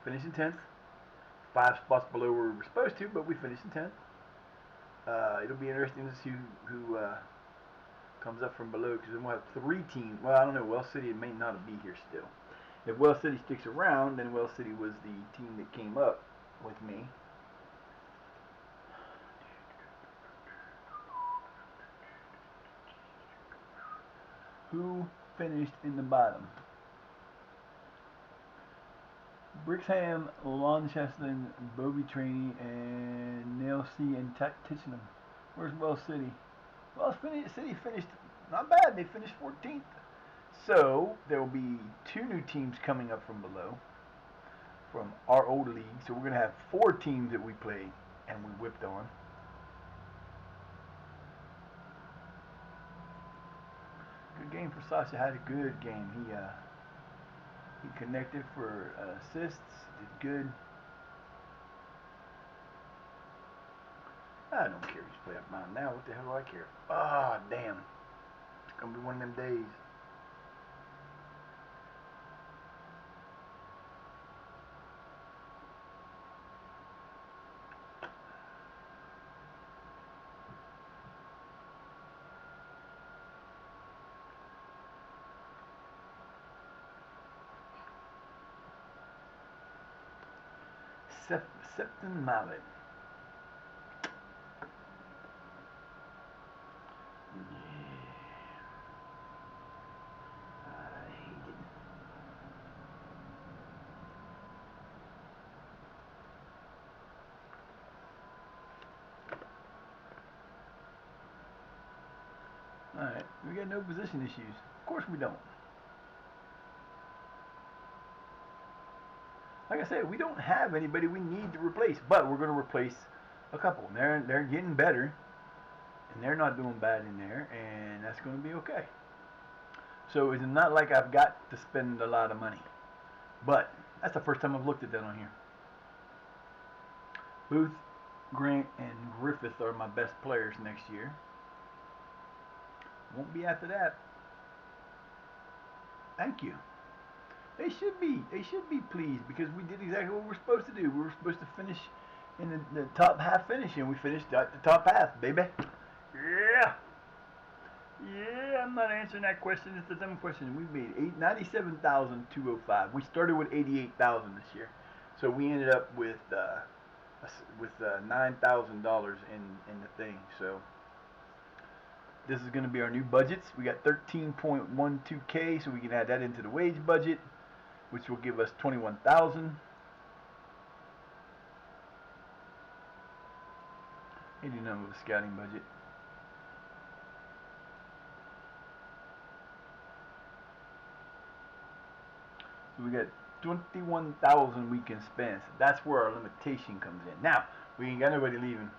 Finishing 10th. 5 spots below where we were supposed to, but we finished in 10th. It'll be interesting to see who comes up from below, because then we'll have 3 teams. Well, I don't know. Wells City may not be here still. If Wells City sticks around, then Wells City was the team that came up with me. Who finished in the bottom? Brixham, Launceston, Bovey Trainee, and Nail C and Tichenham. Where's Wells City? Wells City finished not bad. They finished 14th. So there will be 2 new teams coming up from below, from our old league. So we're gonna have 4 teams that we played and we whipped on. Good game for Sasha. Had a good game. He connected for assists. Did good. I don't care if he's play up mine now. What the hell do I care? Ah, damn. It's gonna be one of them days. Septon Mallet. Alright, we got no position issues. Of course we don't. Like I said, we don't have anybody we need to replace, but we're going to replace a couple. They're getting better, and they're not doing bad in there, and that's going to be okay. So it's not like I've got to spend a lot of money, but that's the first time I've looked at that on here. Booth, Grant, and Griffith are my best players next year. Won't be after that. Thank you. They should be pleased, because we did exactly what we were supposed to do. We were supposed to finish in the top half finish, and we finished at the top half, baby. Yeah. Yeah, I'm not answering that question. It's a dumb question. We made $97,205. We started with $88,000 this year, so we ended up with $9,000 in the thing. So this is going to be our new budgets. We got 13.12K, so we can add that into the wage budget, which will give us 21,000. Any number of the scouting budget. So we got 21,000 we can spend. So that's where our limitation comes in. Now we ain't got nobody leaving,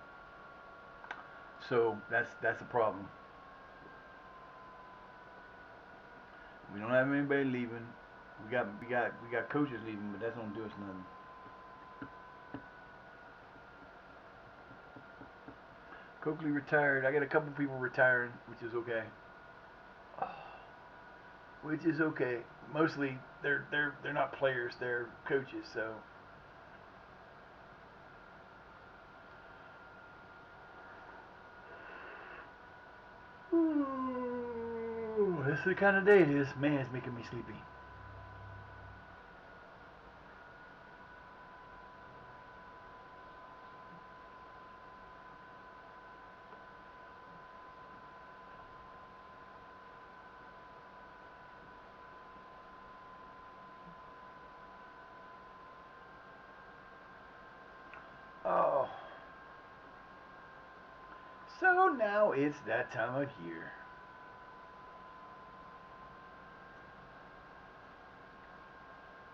so that's a problem. We don't have anybody leaving. We got coaches leaving, but that don't do us nothing. Coakley retired. I got a couple people retiring, which is okay. Which is okay. Mostly they're not players, they're coaches, so This is the kind of day it is. Man, it's making me sleepy. Oh. So now it's that time of year.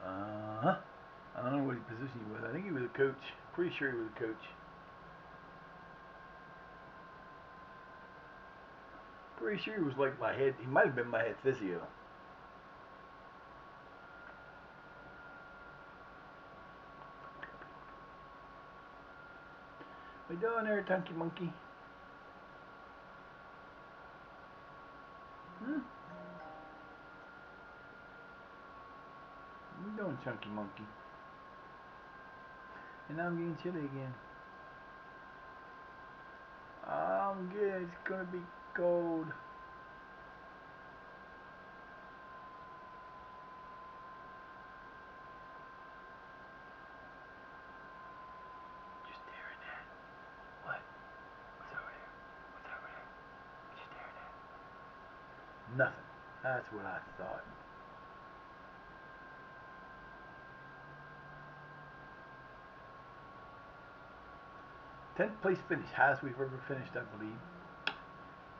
Uh-huh. I don't know what position he was. I think he was a coach. Pretty sure he was a coach. Pretty sure he was like my head. He might have been my head physio. What you doing there, Chunky Monkey? Hmm? What you doing, Chunky Monkey? And now I'm getting chilly again. I'm good. It's gonna be cold. Just staring at what? What's over there? What's over there? What you staring at? Nothing. That's what I thought. 10th place finish, highest we've ever finished, I believe.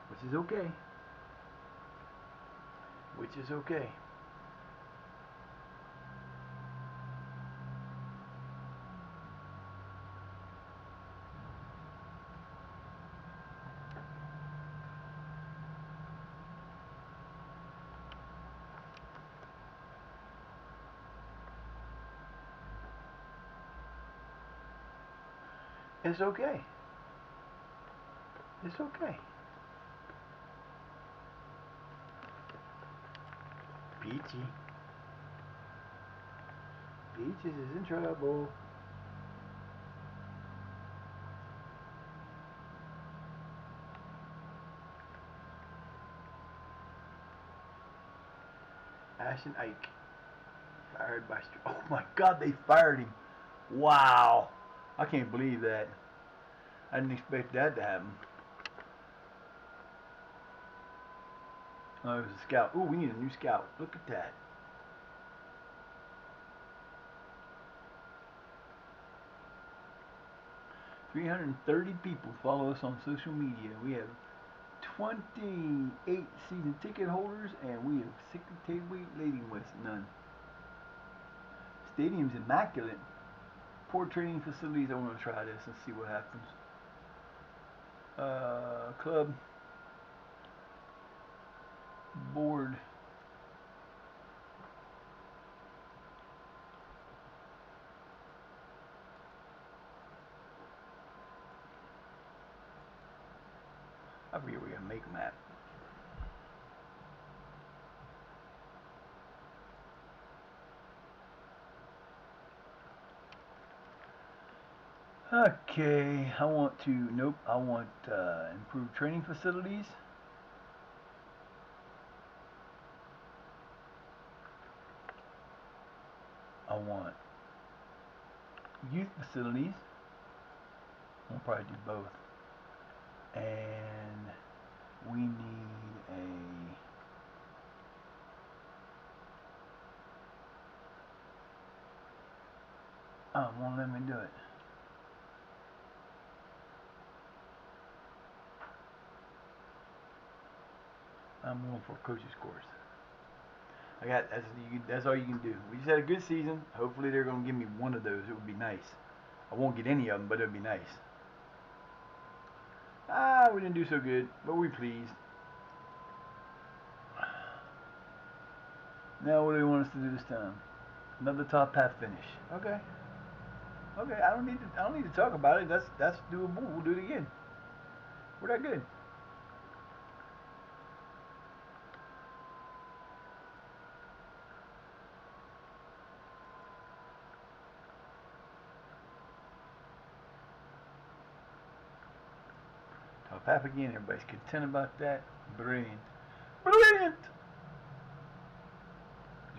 Which is okay. Which is okay. It's okay. It's okay. Peachy. Peaches is in trouble. Ashton Ike. Fired by... Oh my God, they fired him. Wow. I can't believe that. I didn't expect that to happen. Oh, it was a scout. Ooh, we need a new scout. Look at that. "330 people follow us on social media. We have 28 season ticket holders, and we have 60 tailgate waiting lists. None. Stadium's immaculate. Poor training facilities. I want to try this and see what happens. Club board. I forget we gotta make map. Okay, I want to, nope, I want improved training facilities. I want youth facilities. We'll probably do both. And we need a won't let me do it. I'm going for a coach's course. I got that's all you can do. We just had a good season. Hopefully they're gonna give me one of those. It would be nice. I won't get any of them, but it would be nice. We didn't do so good, but we're pleased. Now what do they want us to do this time? Another top half finish. Okay. Okay, I don't need to talk about it. That's doable. We'll do it again. We're that good. Top half again. Everybody's content about that. Brilliant. Brilliant!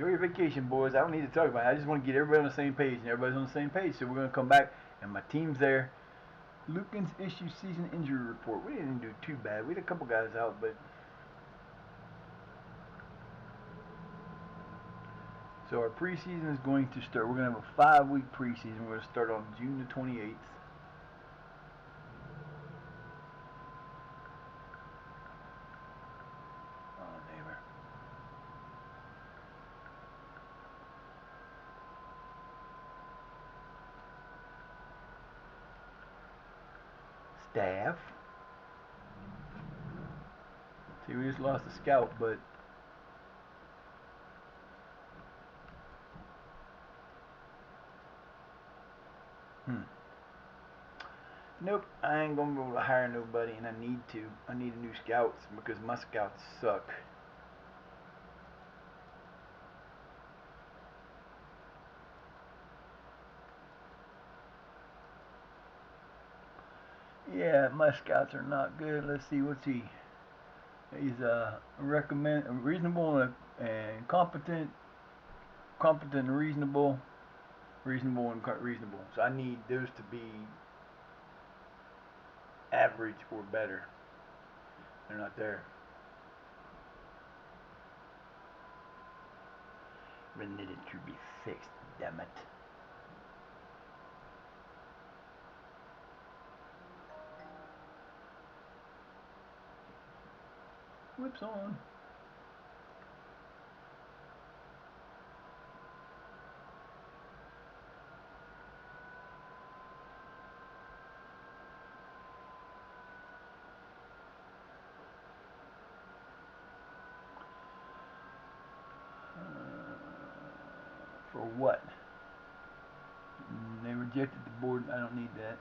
enjoy your vacation, boys. I don't need to talk about it. I just want to get everybody on the same page, and everybody's on the same page. So we're going to come back, and my team's there. Lucan's issue season injury report. We didn't do too bad. We had a couple guys out, but... So our preseason is going to start. We're going to have a 5-week preseason. We're going to start on June the 28th. Oh, neighbor. Staff. See, we just lost a scout, but nope, I ain't gonna be able to hire nobody, and I need to. I need new scouts because my scouts suck. Yeah, my scouts are not good. Let's see, what's he? He's reasonable and competent, and reasonable, and reasonable. So I need those to be average or better. They're not there. We needed to be fixed, damn it. Whips on. For what? They rejected the board. I don't need that.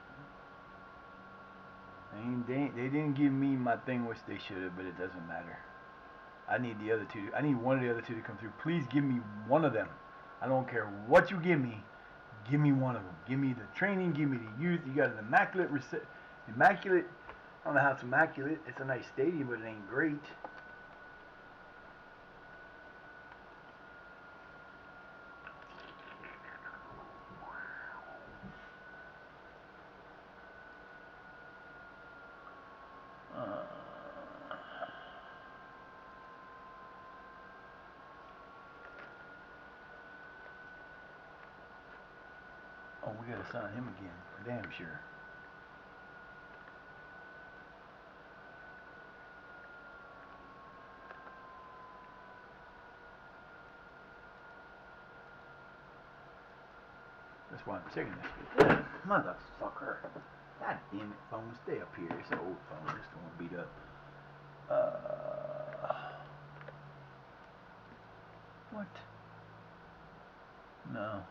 They didn't give me my thing, which they should have, but it doesn't matter. I need the other two. I need one of the other two to come through. Please give me one of them. I don't care what you give me. Give me one of them. Give me the training. Give me the youth. You got an immaculate. I don't know how it's immaculate. It's a nice stadium, but it ain't great. Oh, we gotta sign him again, for damn sure. That's why I'm checking this. Motherfucker. God damn it, phone, stay up here. It's an old phone. It's gonna beat up. What? No.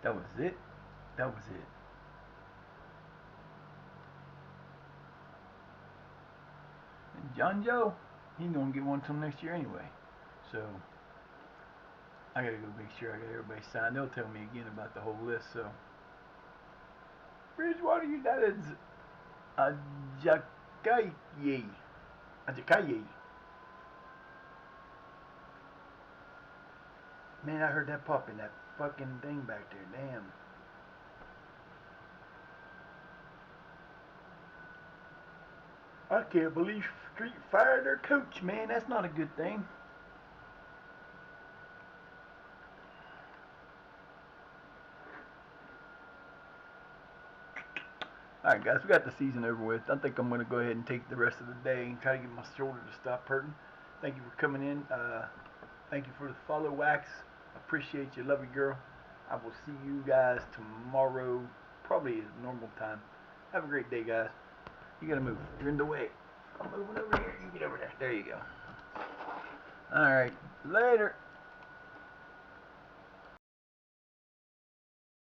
That was it? That was it. And John Joe, he gonna get one till next year anyway. So, I gotta go make sure I got everybody signed. They'll tell me again about the whole list, so. Bridgewater United's Ajakaye. Man, I heard that pop in that fucking thing back there. Damn. I can't believe Street fired their coach, man. That's not a good thing. Alright guys, we got the season over with. I think I'm going to go ahead and take the rest of the day and try to get my shoulder to stop hurting. Thank you for coming in. Thank you for the follow, Wax. Appreciate you. Love you, girl. I will see you guys tomorrow, probably at normal time. Have a great day, guys. You got to move. You're in the way. I'm moving over here. You get over there. There you go. Alright. Later.